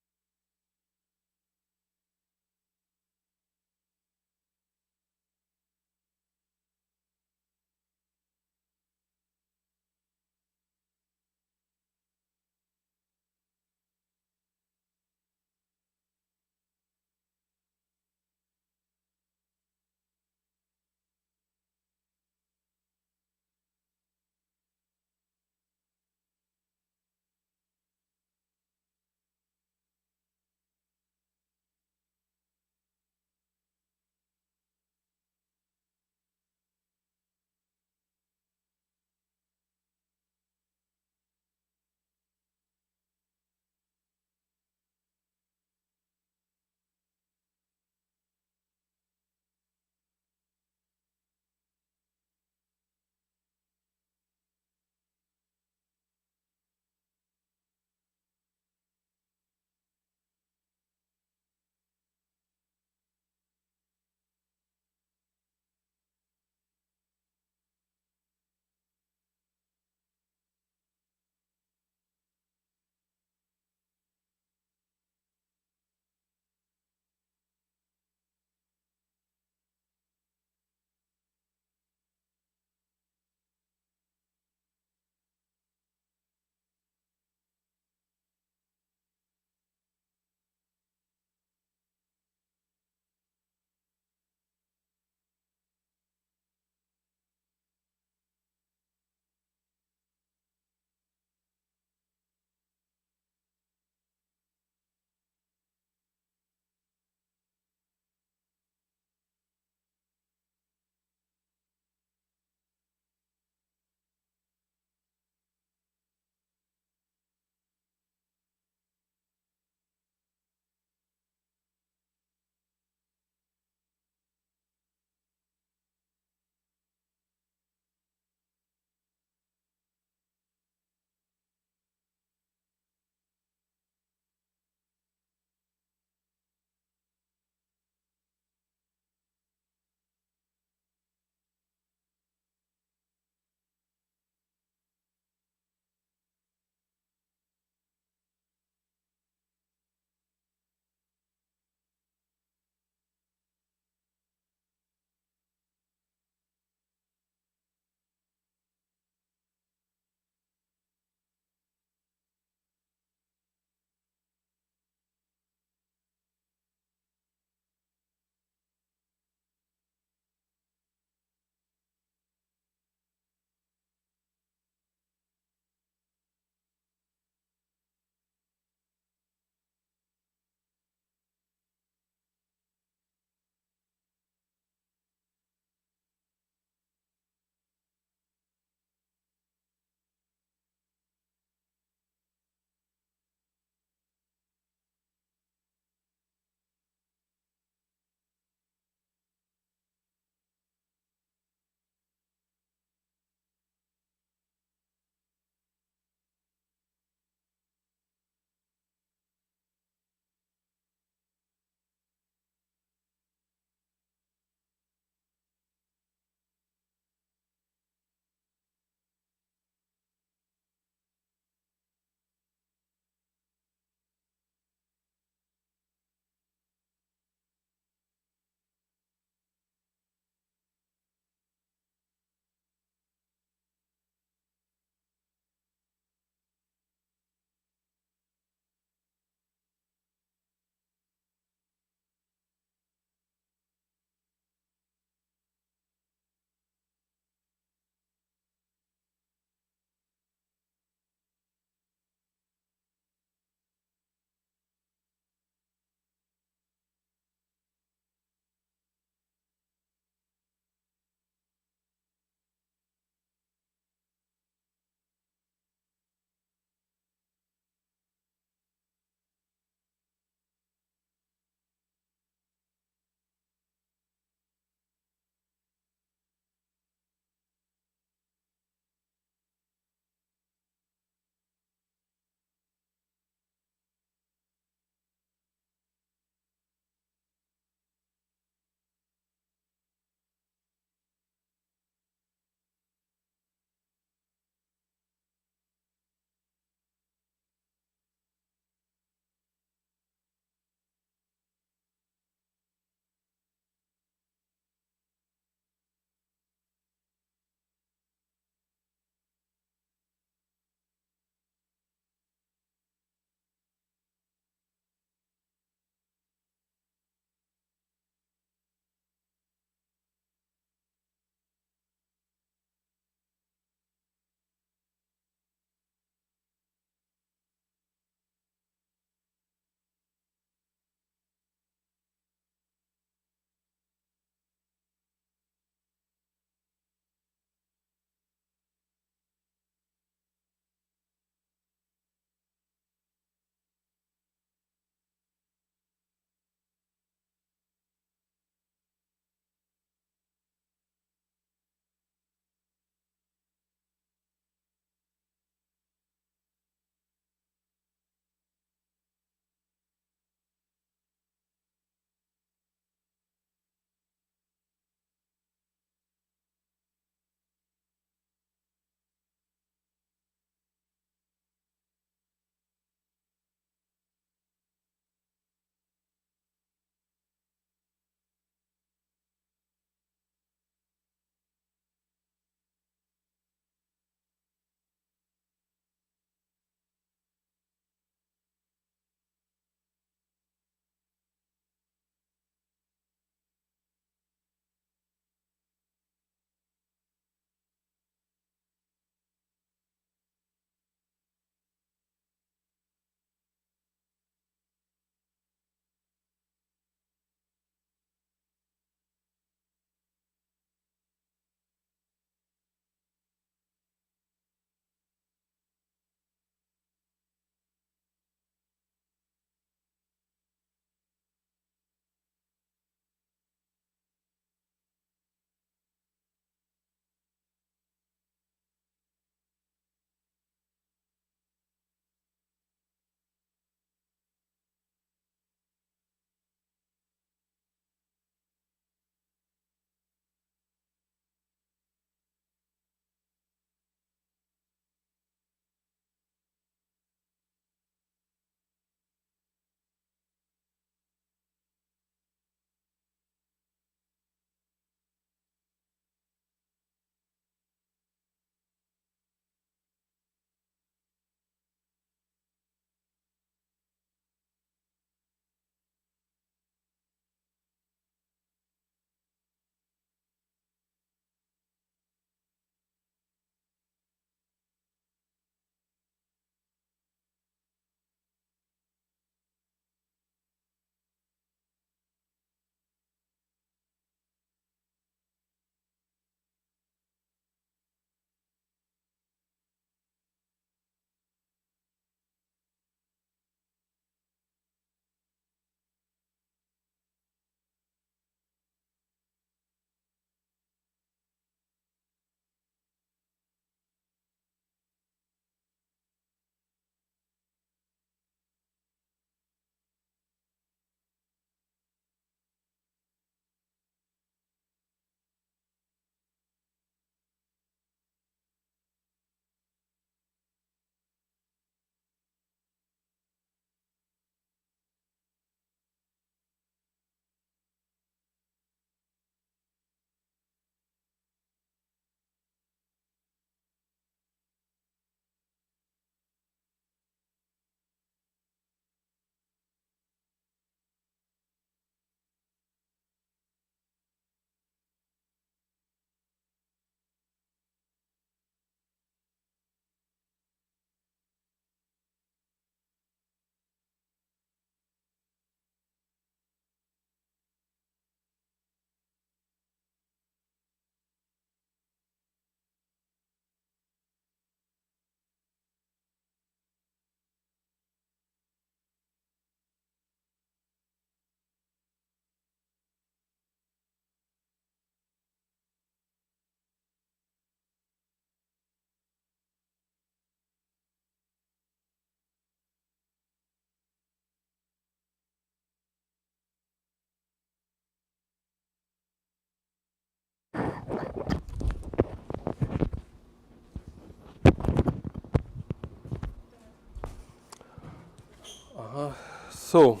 So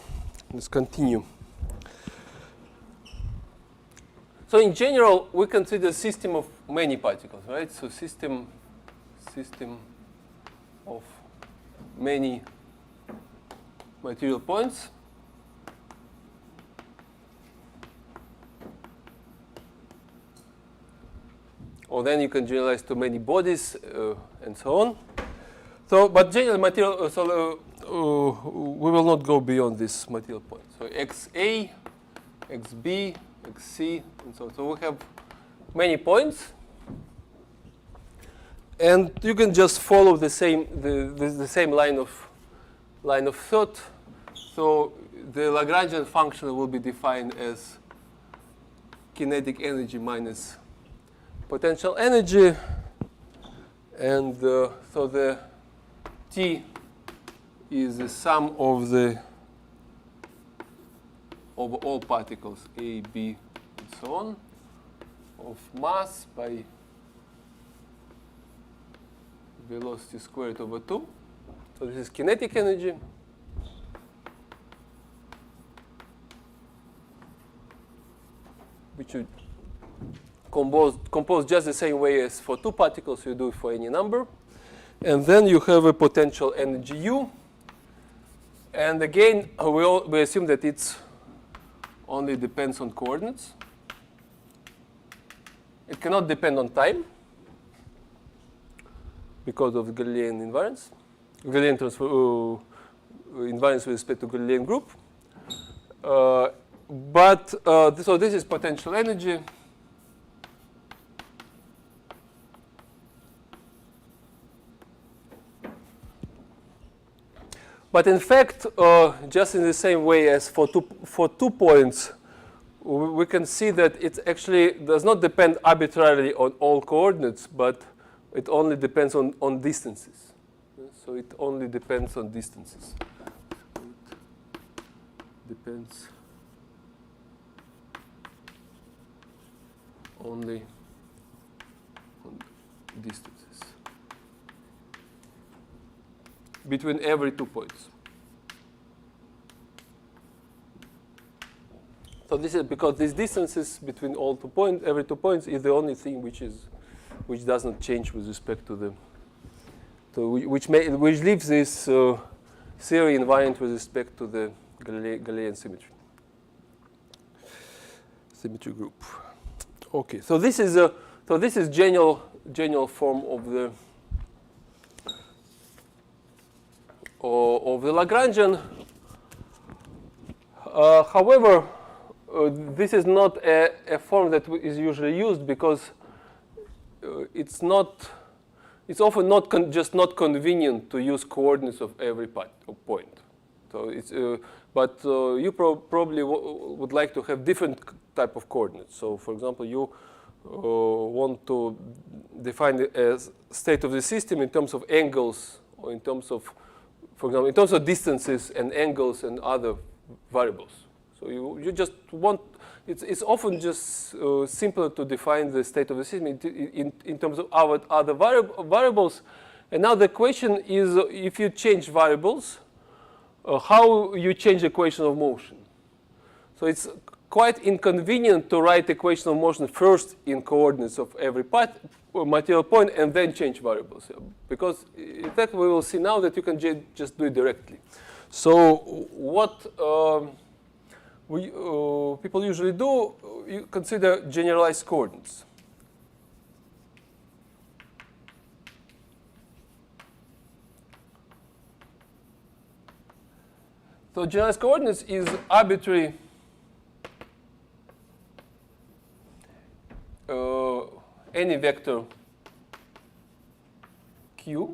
let's continue. So in general, we consider a system of many particles, right? So system of many material points. Or then you can generalize to many bodies and so on. So, but general material, we will not go beyond this material point. So XA, XB, XC, and so on. So we have many points. And you can just follow the same line of thought. So the Lagrangian function will be defined as kinetic energy minus potential energy, and so the T is the sum of all particles A, B, and so on, of mass by velocity squared over 2. So this is kinetic energy. Which you compose just the same way as for two particles you do for any number. And then you have a potential energy U. And again, we assume that it only depends on coordinates. It cannot depend on time because of the Galilean invariance. Galilean invariance with respect to Galilean group. So this is potential energy. But in fact, just in the same way as for two points, we can see that it actually does not depend arbitrarily on all coordinates, but it only depends on distances. So it only depends on distances. It depends only on distances between every 2 points. So this is because these distances between every 2 points is the only thing which does not change with respect to which leaves this theory invariant with respect to the Galilean symmetry group. Okay, so this is general form of the Lagrangian. However, this is not a form that is usually used because it's often just not convenient to use coordinates of every point. So it's but you probably would like to have different type of coordinates. So for example, you want to define a state of the system in terms of angles, or in terms of, for example, in terms of distances and angles and other variables. So you just want, it's often just simpler to define the state of the system in terms of other variables. And now the question is, if you change variables, how you change the equation of motion. So it's quite inconvenient to write the equation of motion first in coordinates of every material point and then change variables. Because in fact, we will see now that you can just do it directly. So what people usually do, you consider generalized coordinates. So generalized coordinates is arbitrary any vector q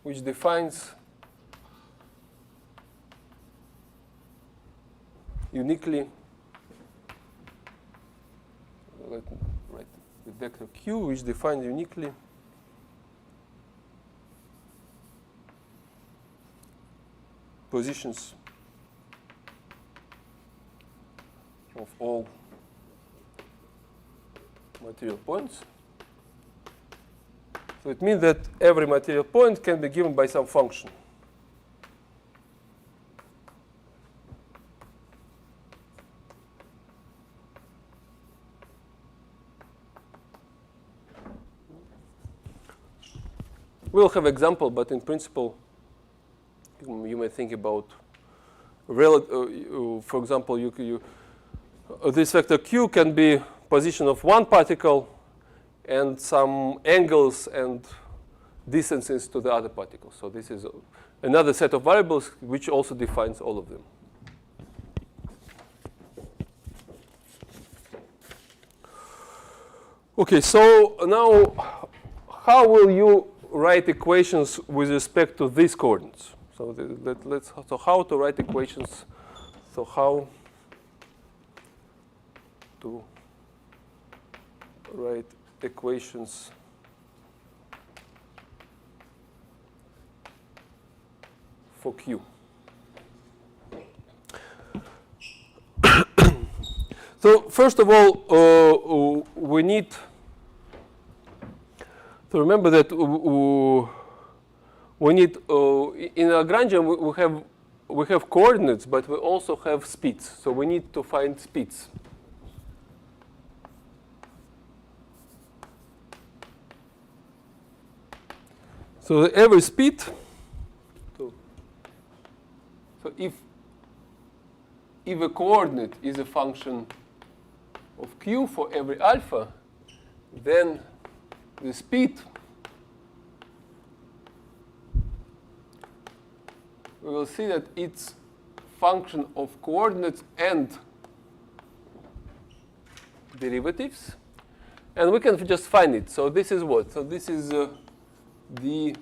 which defines uniquely, let me write the vector q which defines uniquely positions of all material points. So it means that every material point can be given by some function. We'll have example, but in principle, you may think about, for example, this vector q can be position of one particle and some angles and distances to the other particle. So this is another set of variables which also defines all of them. Okay, so now how will you write equations with respect to these coordinates? So so how to write equations? So how to write equations for Q? So first of all, we need to remember that we need in Lagrangian we have coordinates, but we also have speeds. So we need to find speeds. So every speed. So if a coordinate is a function of q for every alpha, then the speed we will see that it's function of coordinates and derivatives, and we can just find it. So this is what? So this is the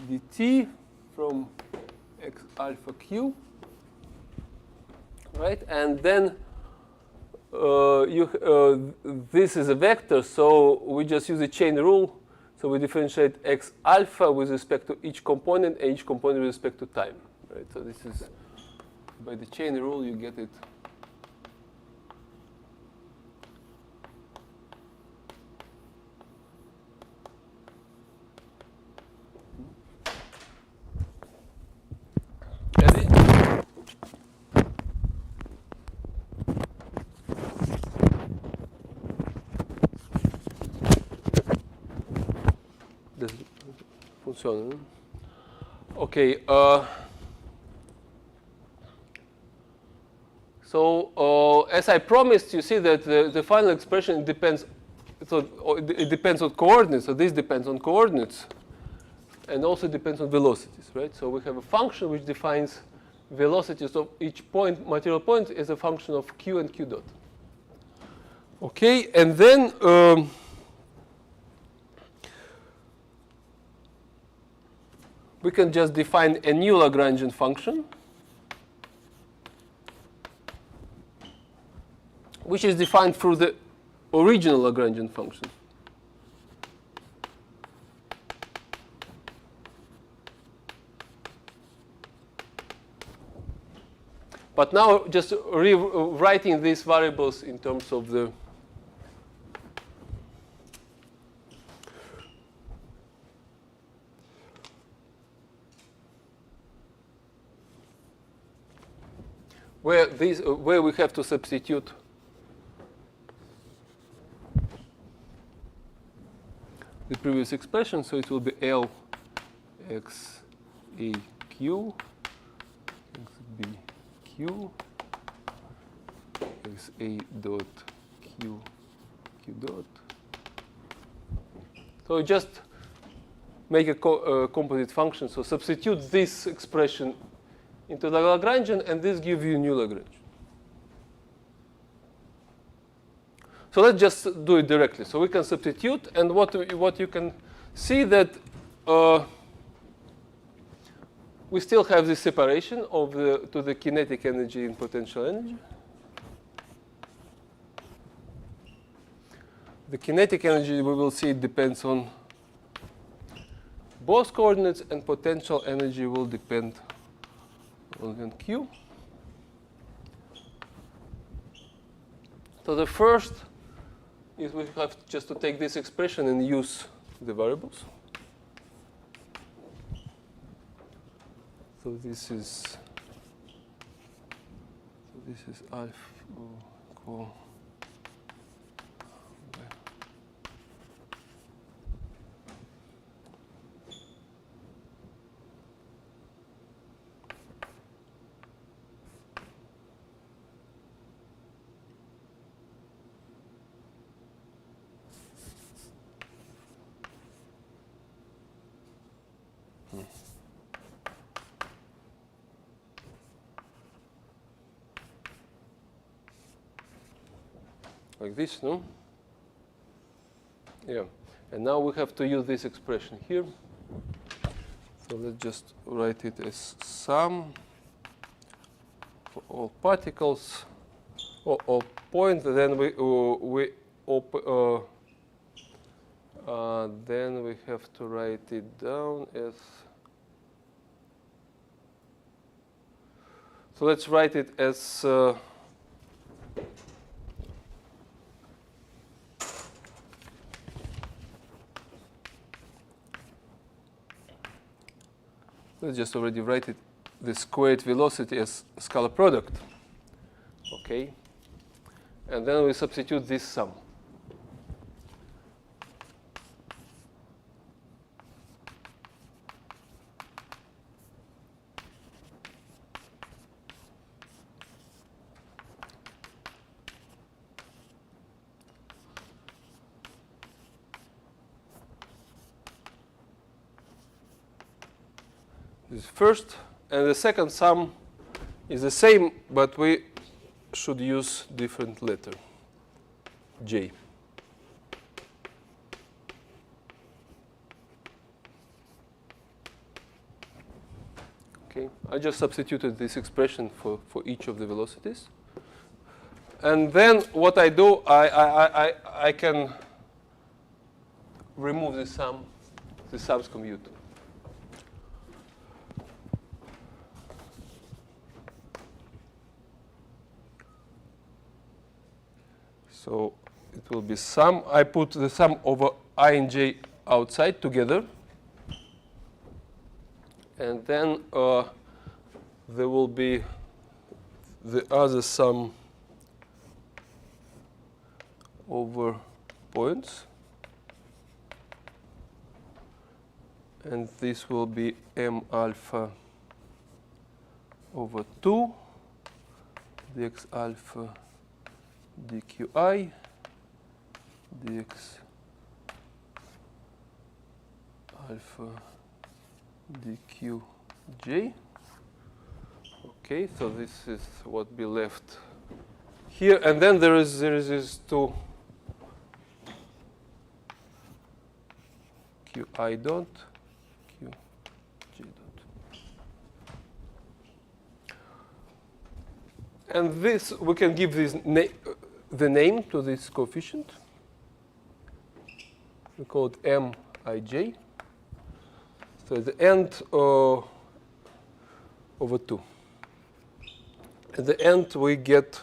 dt from x alpha q, right? And then this is a vector, so we just use the chain rule. So we differentiate x alpha with respect to each component and each component with respect to time, right? So this is by the chain rule you get it. Okay. So as I promised, you see that the final expression depends. So it depends on coordinates. So this depends on coordinates, and also depends on velocities, right? So we have a function which defines velocities of each point, material point, as a function of q and q dot. Okay, and then we can just define a new Lagrangian function, which is defined through the original Lagrangian function. But now just rewriting these variables in terms of the where we have to substitute the previous expression, so it will be L x a q x b q x a dot q q dot. So just make a composite function. So substitute this expression into the Lagrangian, and this gives you a new Lagrangian. So let's just do it directly. So we can substitute, and what you can see that we still have this separation of to the kinetic energy and potential energy. The kinetic energy, we will see, it depends on both coordinates, and potential energy will depend on q. So the first is we have just to take this expression and use the variables. So this is alpha equal like this, no? Yeah. And now we have to use this expression here. So let's just write it as sum for all particles or all points. Then we have to write it down as. So let's write it as. Let's just already write it, the squared velocity as scalar product. Okay. And then we substitute this sum. This first, and the second sum is the same, but we should use different letter, J. Okay, I just substituted this expression for each of the velocities. And then what I do, I can remove the sums commute. So it will be sum. I put the sum over I and j outside together. And then there will be the other sum over points. And this will be m alpha over 2 dx alpha dqi dx alpha dqj. Okay, so this is what be left here, and then there is this two qi dot qj dot, and this we can give this the name to this coefficient. We call it mij. So at the end over 2. At the end we get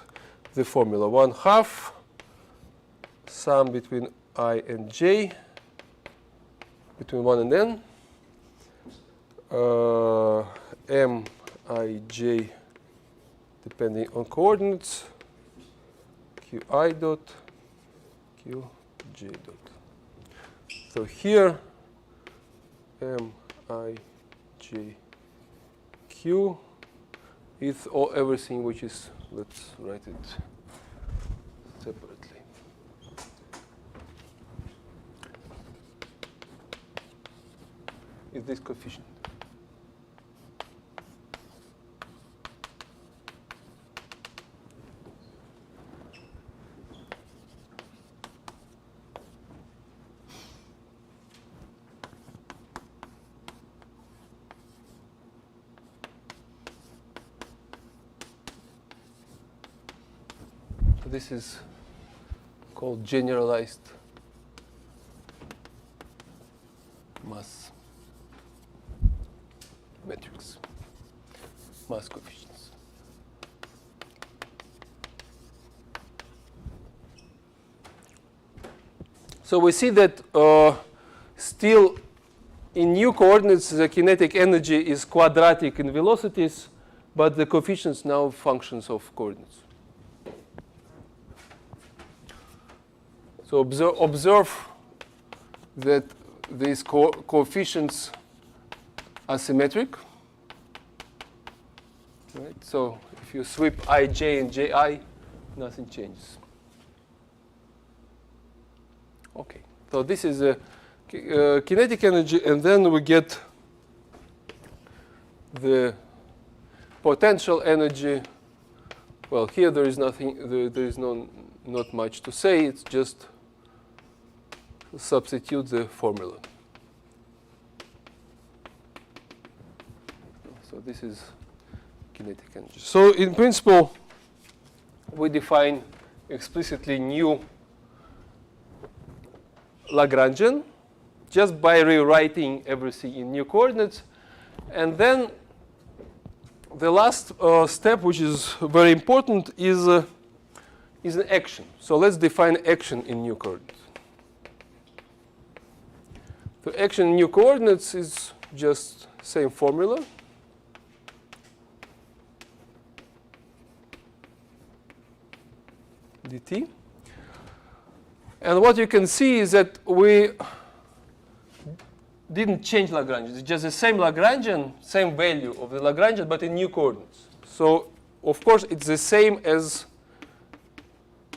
the formula 1/2 sum between I and j, between 1 and n, mij depending on coordinates, qi dot, qj dot. So here mij q is everything which is, let's write it separately. Is this coefficient. This is called generalized mass matrix, mass coefficients. So we see that still in new coordinates the kinetic energy is quadratic in velocities, but the coefficients now functions of coordinates. So observe that these coefficients are symmetric. Right? So if you sweep ij and ji, nothing changes. Okay, so this is a kinetic energy, and then we get the potential energy. Well, here there is nothing. There is not much to say. It's just substitute the formula. So this is kinetic energy. So in principle, we define explicitly new Lagrangian just by rewriting everything in new coordinates. And then the last step, which is very important, is an action. So let's define action in new coordinates. The action in new coordinates is just same formula. dt. And what you can see is that we didn't change Lagrangian. It's just the same Lagrangian, same value of the Lagrangian, but in new coordinates. So, of course, it's the same as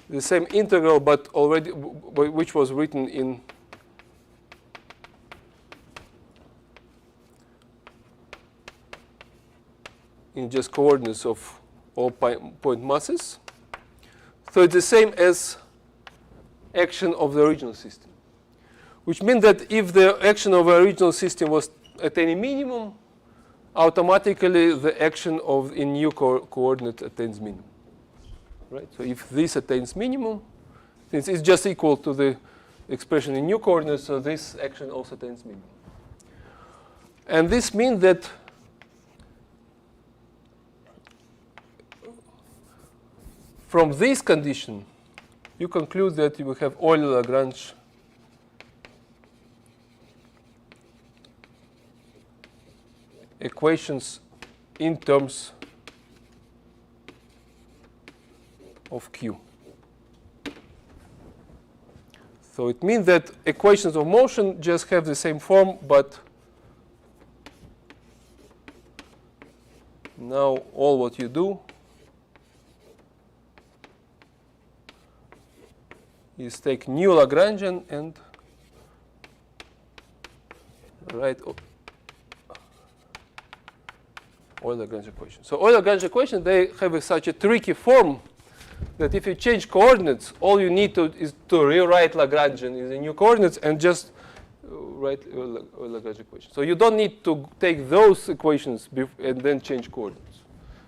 the same integral, but already which was written in just coordinates of all point masses. So it's the same as action of the original system, which means that if the action of the original system was at any minimum, automatically the action of in new coordinate attains minimum. Right? So if this attains minimum, since it's just equal to the expression in new coordinates, so this action also attains minimum. And this means that from this condition, you conclude that you will have Euler-Lagrange equations in terms of Q. So it means that equations of motion just have the same form, but now all what you do is take new Lagrangian and write Euler-Lagrange equation. So Euler-Lagrange equation, they have such a tricky form that if you change coordinates, all you need to is to rewrite Lagrangian in the new coordinates and just write Euler-Lagrange equation. So you don't need to take those equations and then change coordinates,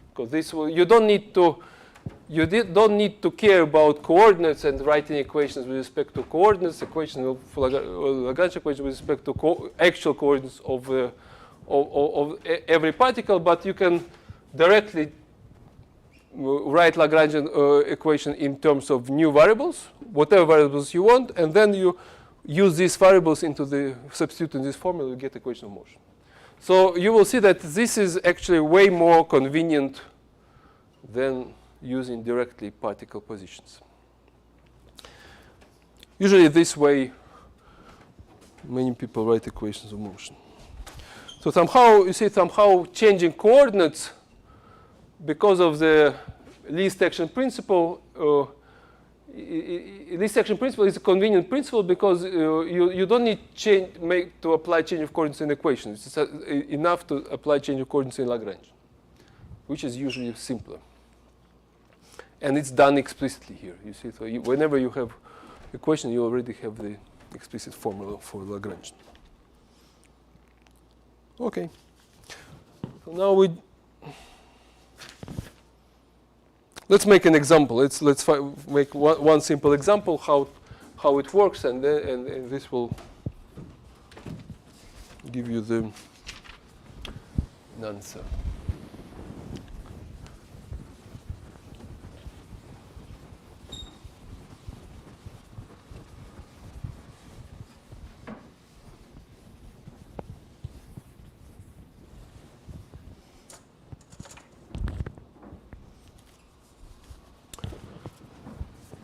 because this will, you don't need to care about coordinates and writing equations with respect to coordinates, equations of Lagrange equation with respect to actual coordinates of every particle, but you can directly write Lagrangian equation in terms of new variables, whatever variables you want, and then you use these variables into the substitute in this formula, you get equation of motion. So you will see that this is actually way more convenient than using directly particle positions. Usually this way many people write equations of motion. So somehow, you see, somehow changing coordinates because of the least action principle. Least action principle is a convenient principle because you don't need to apply change of coordinates in equations. It's enough to apply change of coordinates in Lagrange, which is usually simpler. And it's done explicitly here. You see, so whenever you have equation, you already have the explicit formula for Lagrange. Okay. So now let's make an example. Let's make one simple example how it works, and this will give you the answer.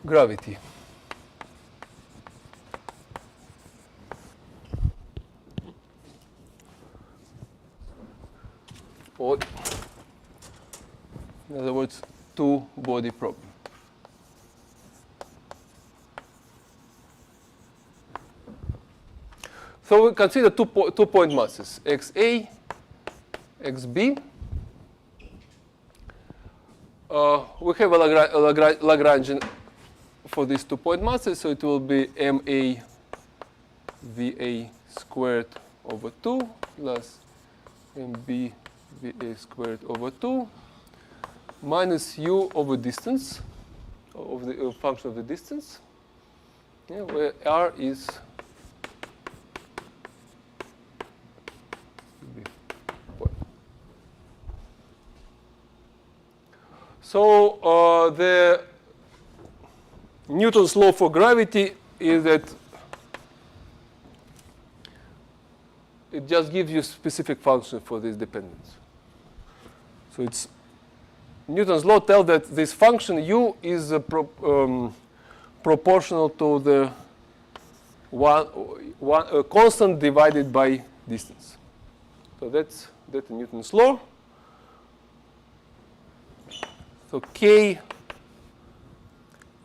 gravity. Or, in other words, two-body problem. So we consider two-point masses, XA, XB. We have a Lagrangian for these two-point masses, so it will be MA VA squared over 2 plus MB VA squared over 2 minus U over distance, of the function of the distance, where R is so the Newton's law for gravity is that it just gives you specific function for this dependence. So it's Newton's law tells that this function u is proportional to the one constant divided by distance. So that's Newton's law. So K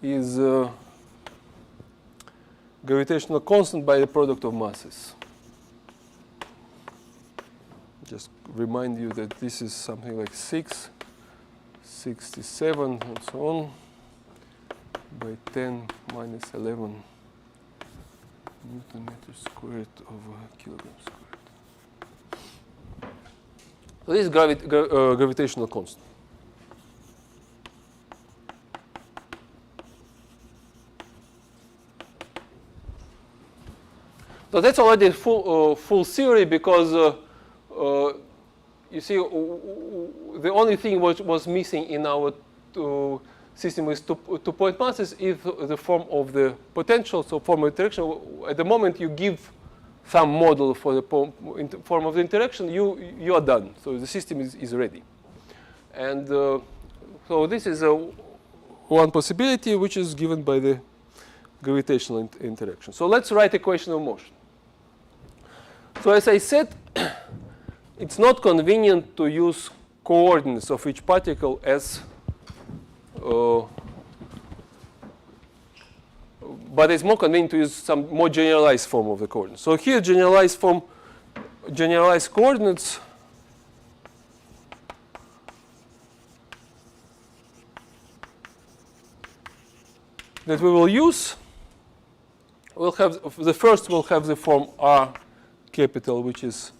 is gravitational constant by the product of masses. Just remind you that this is something like 6, 67, and so on, by 10 minus 11 Newton meter squared over kilogram squared. So this is gravitational constant. So that's already full theory because you see the only thing which was missing in our system with two-point masses is the form of the potential, so form of interaction. At the moment you give some model for the form of the interaction, you are done. So the system is ready. And so this is one possibility which is given by the gravitational interaction. So let's write equation of motion. So as I said, it's not convenient to use coordinates of each particle as but it's more convenient to use some more generalized form of the coordinates. So here generalized coordinates that we will use will have the first will have the form R capital, which is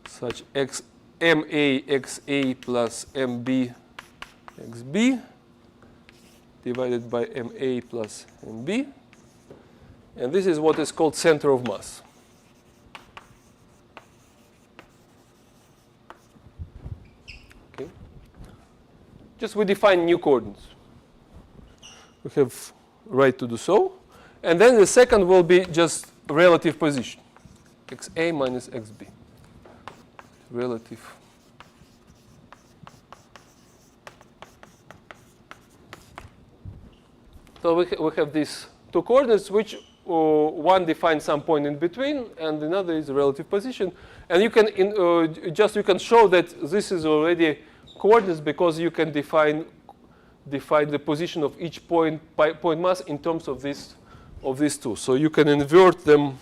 such x MA XA plus MB XB divided by MA plus MB. And this is what is called center of mass. Okay. Just we define new coordinates. We have right to do so. And then the second will be just relative position. XA minus XB. Relative. So we have these two coordinates, which one defines some point in between, and another is relative position. And you can you can show that this is already coordinates because you can define the position of each point mass in terms of these two. So you can invert them.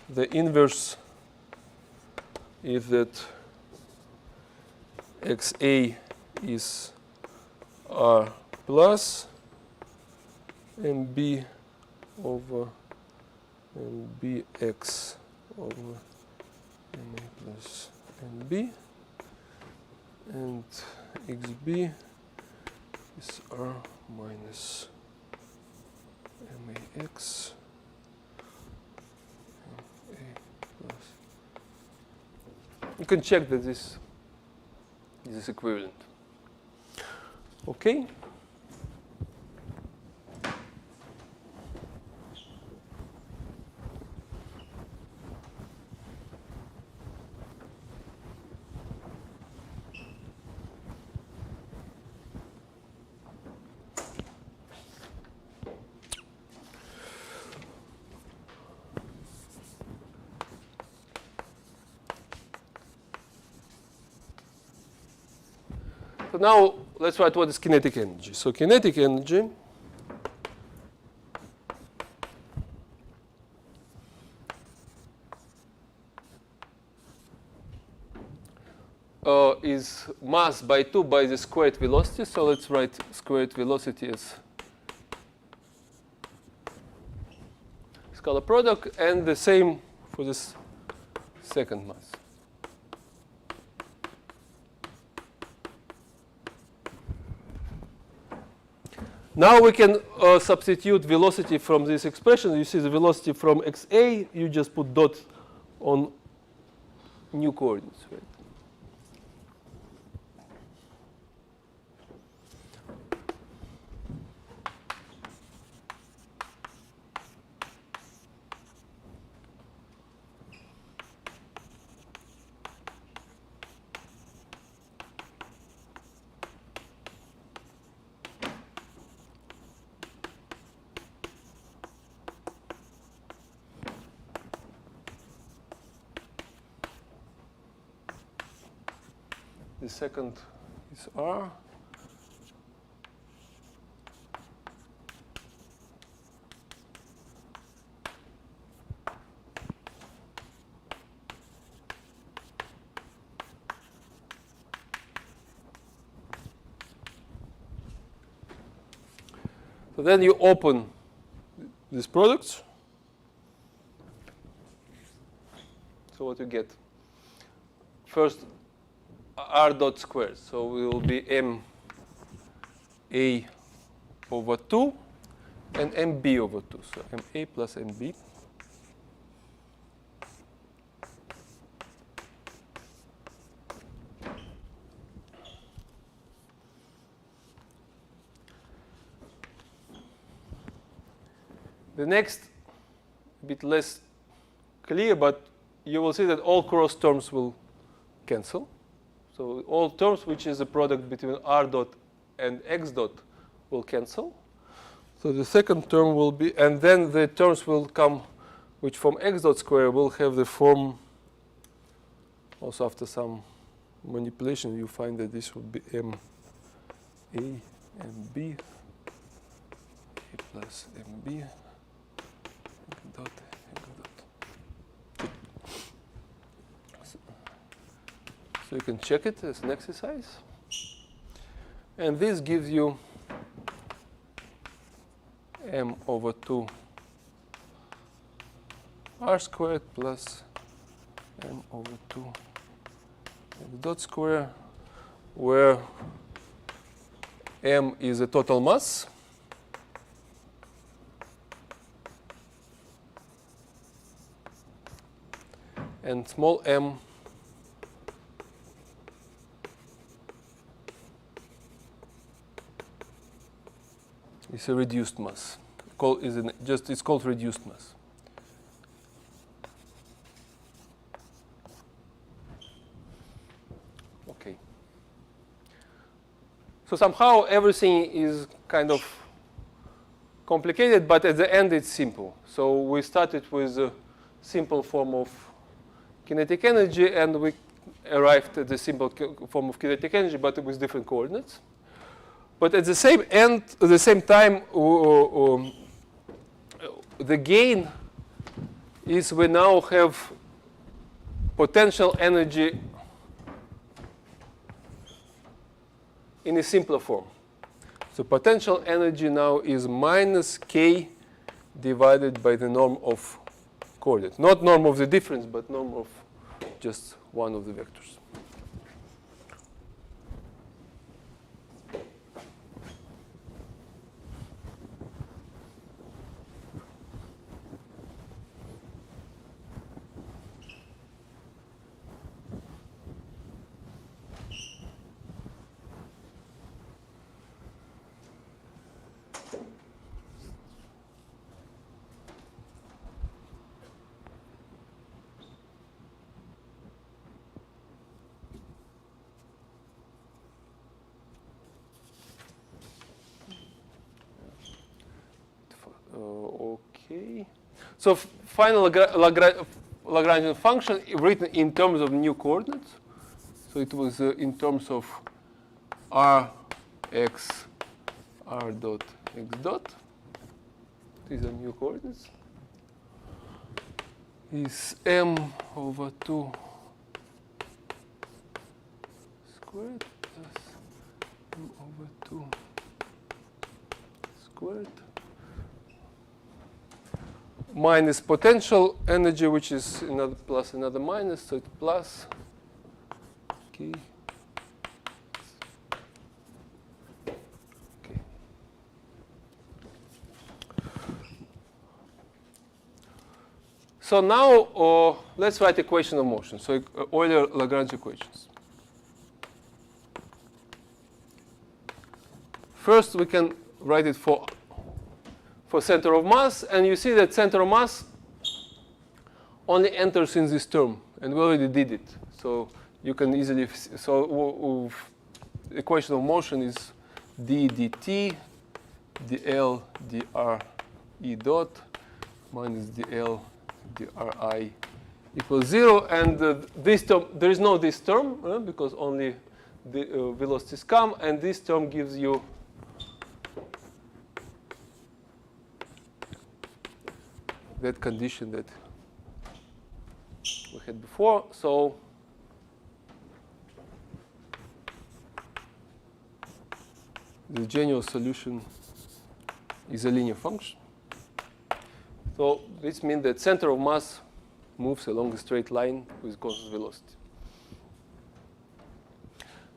The inverse is that XA is R plus MB over MBX over MA plus MB, and XB is R minus MAX. You can check that this is equivalent. Okay. So now let's write what is kinetic energy. So kinetic energy is mass by 2 by the squared velocity. So let's write squared velocity as scalar product, and the same for this second mass. Now we can substitute velocity from this expression. You see the velocity from xa, you just put dot on new coordinates, right? The second is R. So then you open these products. So what you get? First, R dot squared. So it will be M A over 2 and MB over 2. So MA plus MB. The next, a bit less clear, but you will see that all cross terms will cancel. So all terms which is a product between R dot and X dot will cancel. So the second term will be, and then the terms will come, which from X dot square will have the form, also after some manipulation, you find that this would be M A and B, A plus MB, dot, dot. So you can check it as an exercise. And this gives you M over 2 R squared plus M over 2 and dot square, where M is a total mass. And small m is a reduced mass. It's called reduced mass. Okay. So somehow everything is kind of complicated, but at the end it's simple. So we started with a simple form of kinetic energy, and we arrived at the simple form of kinetic energy, but with different coordinates. But at the same time, the gain is we now have potential energy in a simpler form. So potential energy now is minus k divided by the norm of coordinate. Not norm of the difference, but norm of just one of the vectors. Okay. So final Lagrangian function written in terms of new coordinates. So it was in terms of r x r dot x dot, these are new coordinates, is m over 2 squared plus m over 2 squared minus potential energy, which is another plus another minus, so it's plus k. Okay. So now let's write equation of motion. So Euler-Lagrange equations. First, we can write it for center of mass, and you see that center of mass only enters in this term, and we already did it. So you can easily, equation of motion is d dt dl dr e dot minus dl dri equals 0, and this term, there is no this term because only the velocities come, and this term gives you that condition that we had before. So the general solution is a linear function. So this means that center of mass moves along a straight line with constant velocity.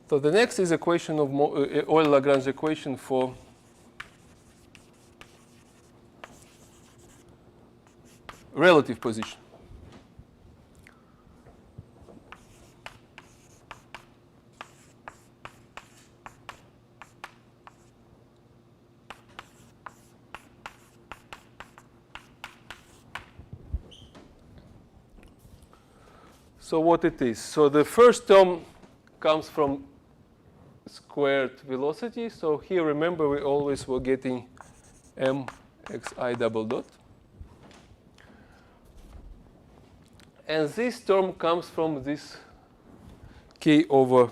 So the next is equation of Euler-Lagrange equation for relative position. So what it is? So the first term comes from squared velocity. So here, remember, we always were getting mxi double dot. And this term comes from this k over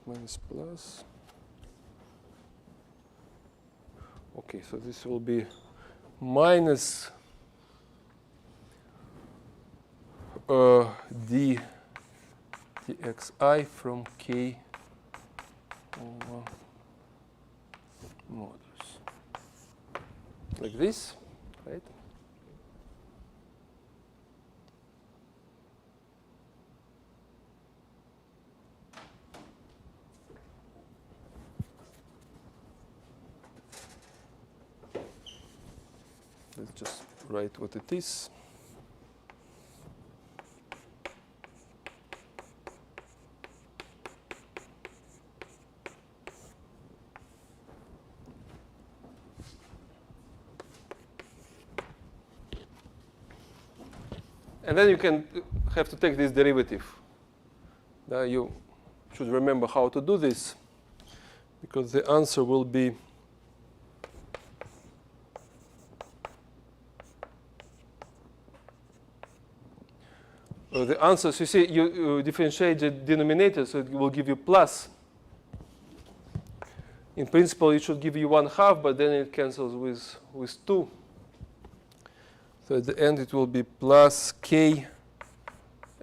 minus plus. Okay, so this will be minus d dxi from k over modulus, like this, right? Let's just write what it is. And then you can have to take this derivative. Now you should remember how to do this, because the answer will be the answers, you see, you differentiate the denominator, so it will give you plus. In principle, it should give you 1/2, but then it cancels with 2. So at the end, it will be plus k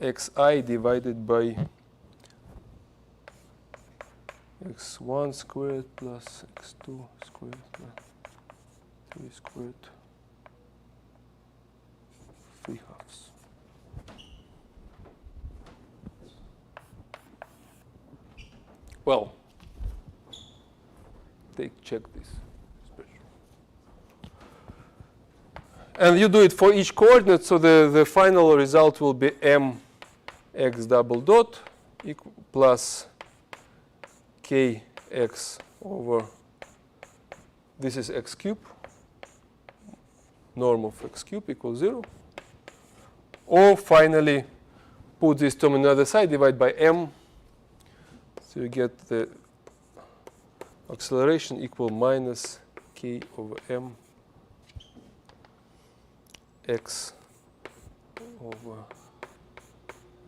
xi divided by x1 squared plus x2 squared plus 3 squared 3/2. Well, check this expression. And you do it for each coordinate, so the final result will be m x double dot plus k x over, this is x cubed, norm of x cubed equals 0. Or finally, put this term on the other side, divide by m. So you get the acceleration equal minus k over m x over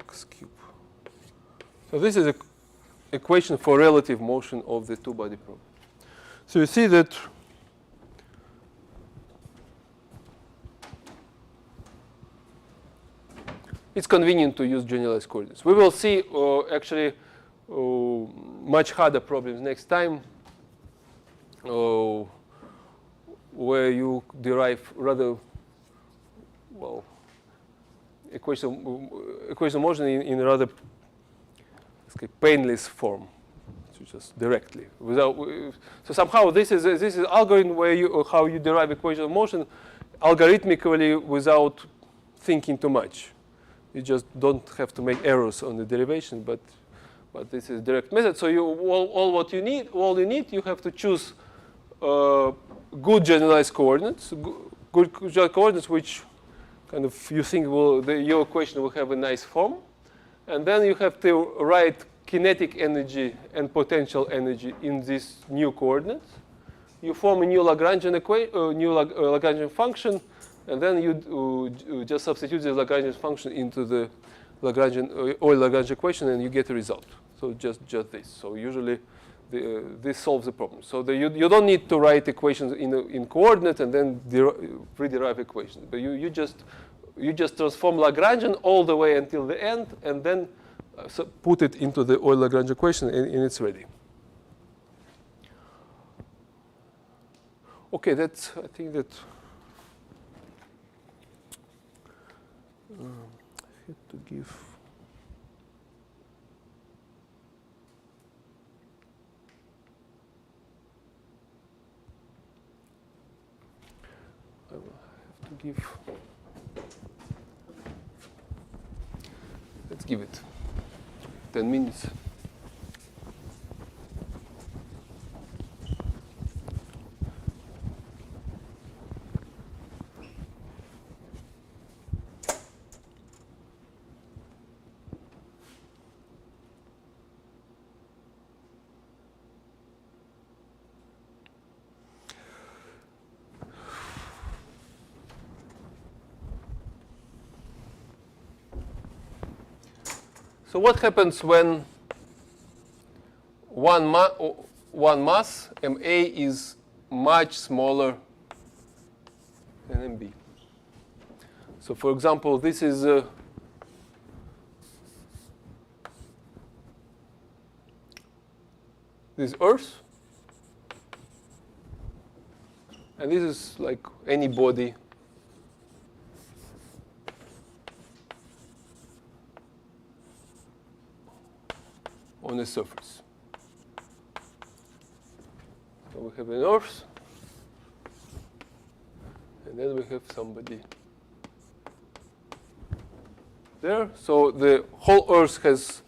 x cube. So this is an equation for relative motion of the two-body problem. So you see that it's convenient to use generalized coordinates. We will see actually much harder problems next time where you derive rather, well, equation of motion in a rather painless form, so just directly without. So somehow this is algorithm where how you derive equation of motion algorithmically without thinking too much. You just don't have to make errors on the derivation, but this is direct method. So all you need, you have to choose good generalized coordinates, good generalized coordinates which kind of you think your equation will have a nice form, and then you have to write kinetic energy and potential energy in these new coordinates. You form a new Lagrangian Lagrangian function. And then you just substitute the Lagrangian function into the Lagrangian Euler-Lagrange equation, and you get a result. So just this. So usually this solves the problem. So you don't need to write equations in coordinates and then pre-derive equations. But you just transform Lagrangian all the way until the end, and then put it into the Euler-Lagrange equation, and it's ready. Okay, I think that. I had to give. I will have to give. Let's give it 10 minutes. So what happens when one mass, MA, is much smaller than MB? So for example, this is this Earth, and this is like any body on the surface. So we have an Earth, and then we have somebody there. So the whole Earth has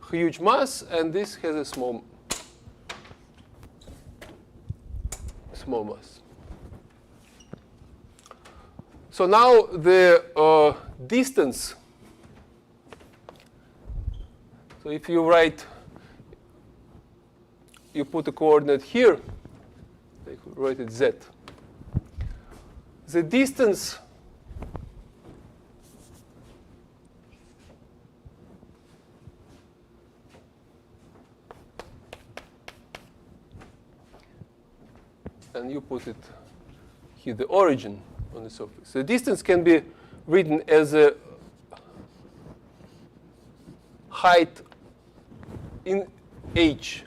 huge mass, and this has a small mass. So now the distance. So if you you put a coordinate here, like write it z. The distance and you put it here, the origin on the surface. The distance can be written as a height in h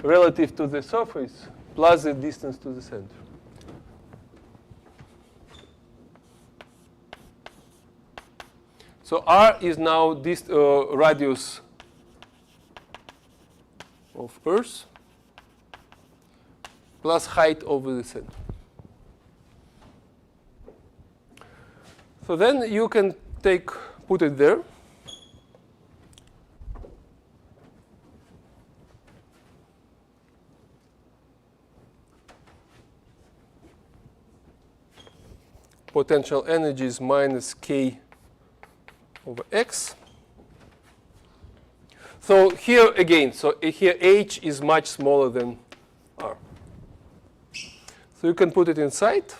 relative to the surface plus the distance to the center. So r is now this radius of Earth plus height over the center. So then you can put it there. Potential energy is minus k over x. So here again, so here h is much smaller than r. So you can put it inside.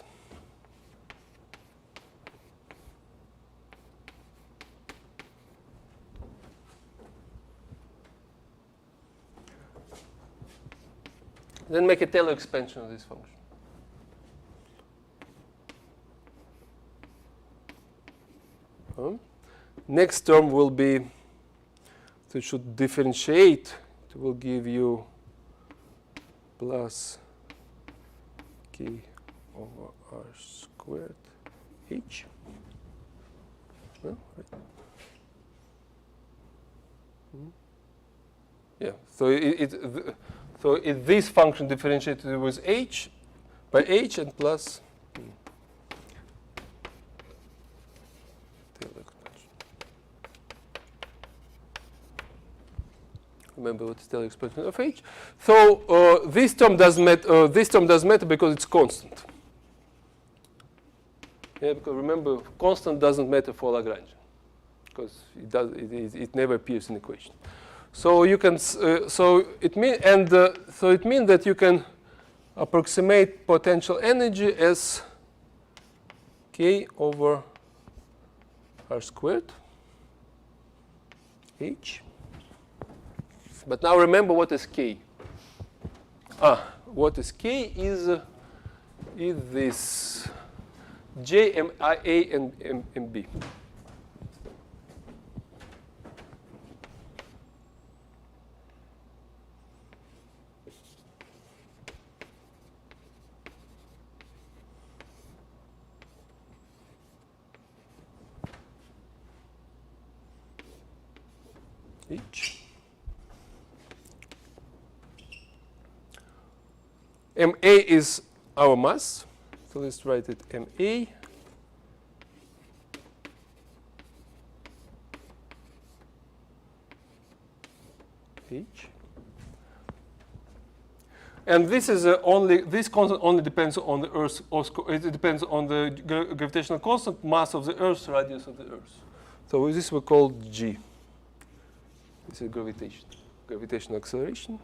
Then make a Taylor expansion of this function. Next term will be, so it should differentiate. It will give you plus k over r squared h. Well, right. Yeah. So this function differentiated with h by h and plus Taylor expansion. Remember what is Taylor expansion of h. So this term doesn't matter. This term doesn't matter because it's constant. Yeah, because remember, constant doesn't matter for Lagrangian because it never appears in the equation. So you can so it means that you can approximate potential energy as k over r squared h. But now remember what is k. What is k is this j, m, I, a, and m, b. Each. MA is our mass, so let's write it MA. H. And this is this constant only depends on the Earth's, it depends on the gravitational constant, mass of the Earth, radius of the Earth. So this we call G. This is gravitational acceleration.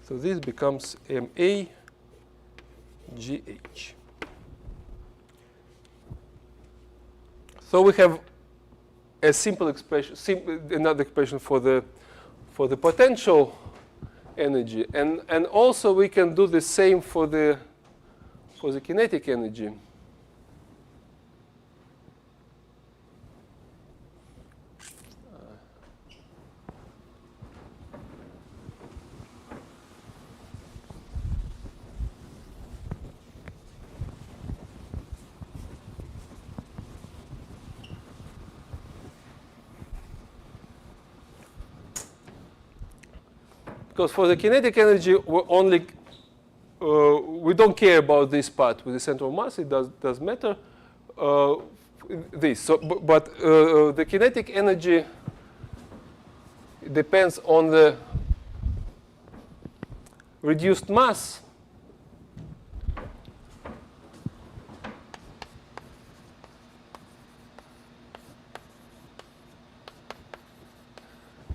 So this becomes MA GH. So we have a simple expression, another expression for the potential energy, and also we can do the same for the kinetic energy. Because for the kinetic energy, we don't care about this part with the center of mass. It does matter. This. So, but the kinetic energy depends on the reduced mass.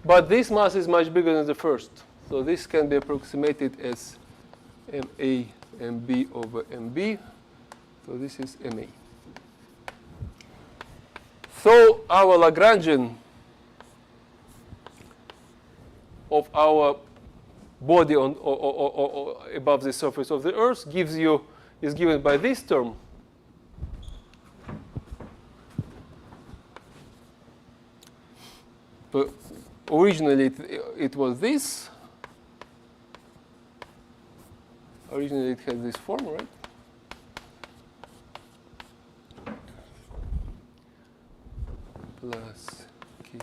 But this mass is much bigger than the first. So this can be approximated as MA MB over MB. So this is MA. So our Lagrangian of our body on or above the surface of the Earth is given by this term. But originally it was this. Originally it had this form, right? Plus k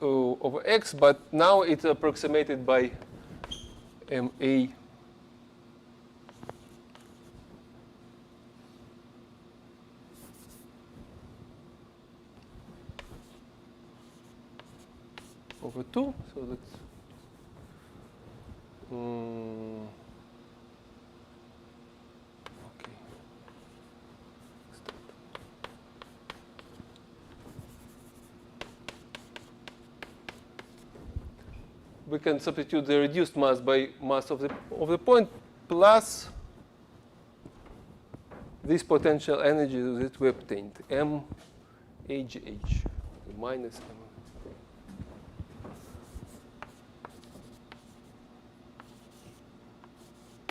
over x, but now it's approximated by MA over 2, so that's okay. we can substitute the reduced mass by mass of the point plus this potential energy that we obtained, MHH minus M.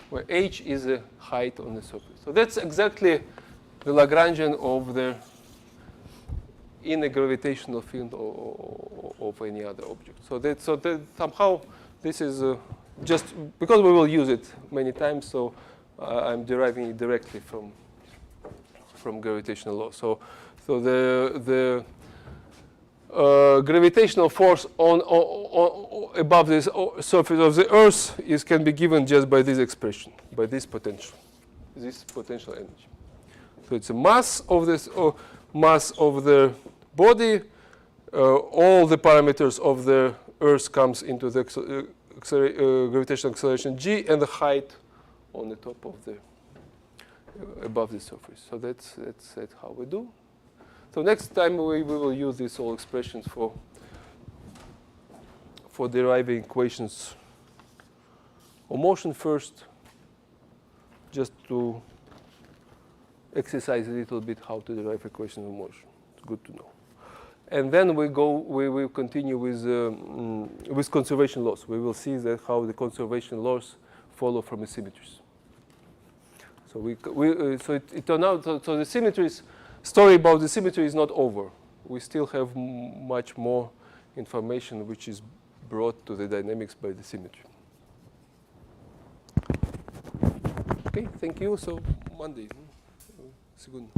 Where h is the height on the surface. So that's exactly the Lagrangian of the inner gravitational field of any other object. So that somehow this is just because we will use it many times. So I'm deriving it directly from gravitational law. So the gravitational force on above this surface of the Earth can be given just by this expression, by this potential energy. So it's a mass of this mass of the body. All the parameters of the Earth comes into the gravitational acceleration g, and the height on the top of the above the surface. So that's how we do. So next time we will use these all expressions for deriving equations of motion first, just to exercise a little bit how to derive equations of motion. It's good to know. And then we will continue with conservation laws. We will see that how the conservation laws follow from the symmetries. So it turned out so the symmetries. Story about the symmetry is not over. We still have much more information which is brought to the dynamics by the symmetry. Okay, thank you. So Monday. Segundo.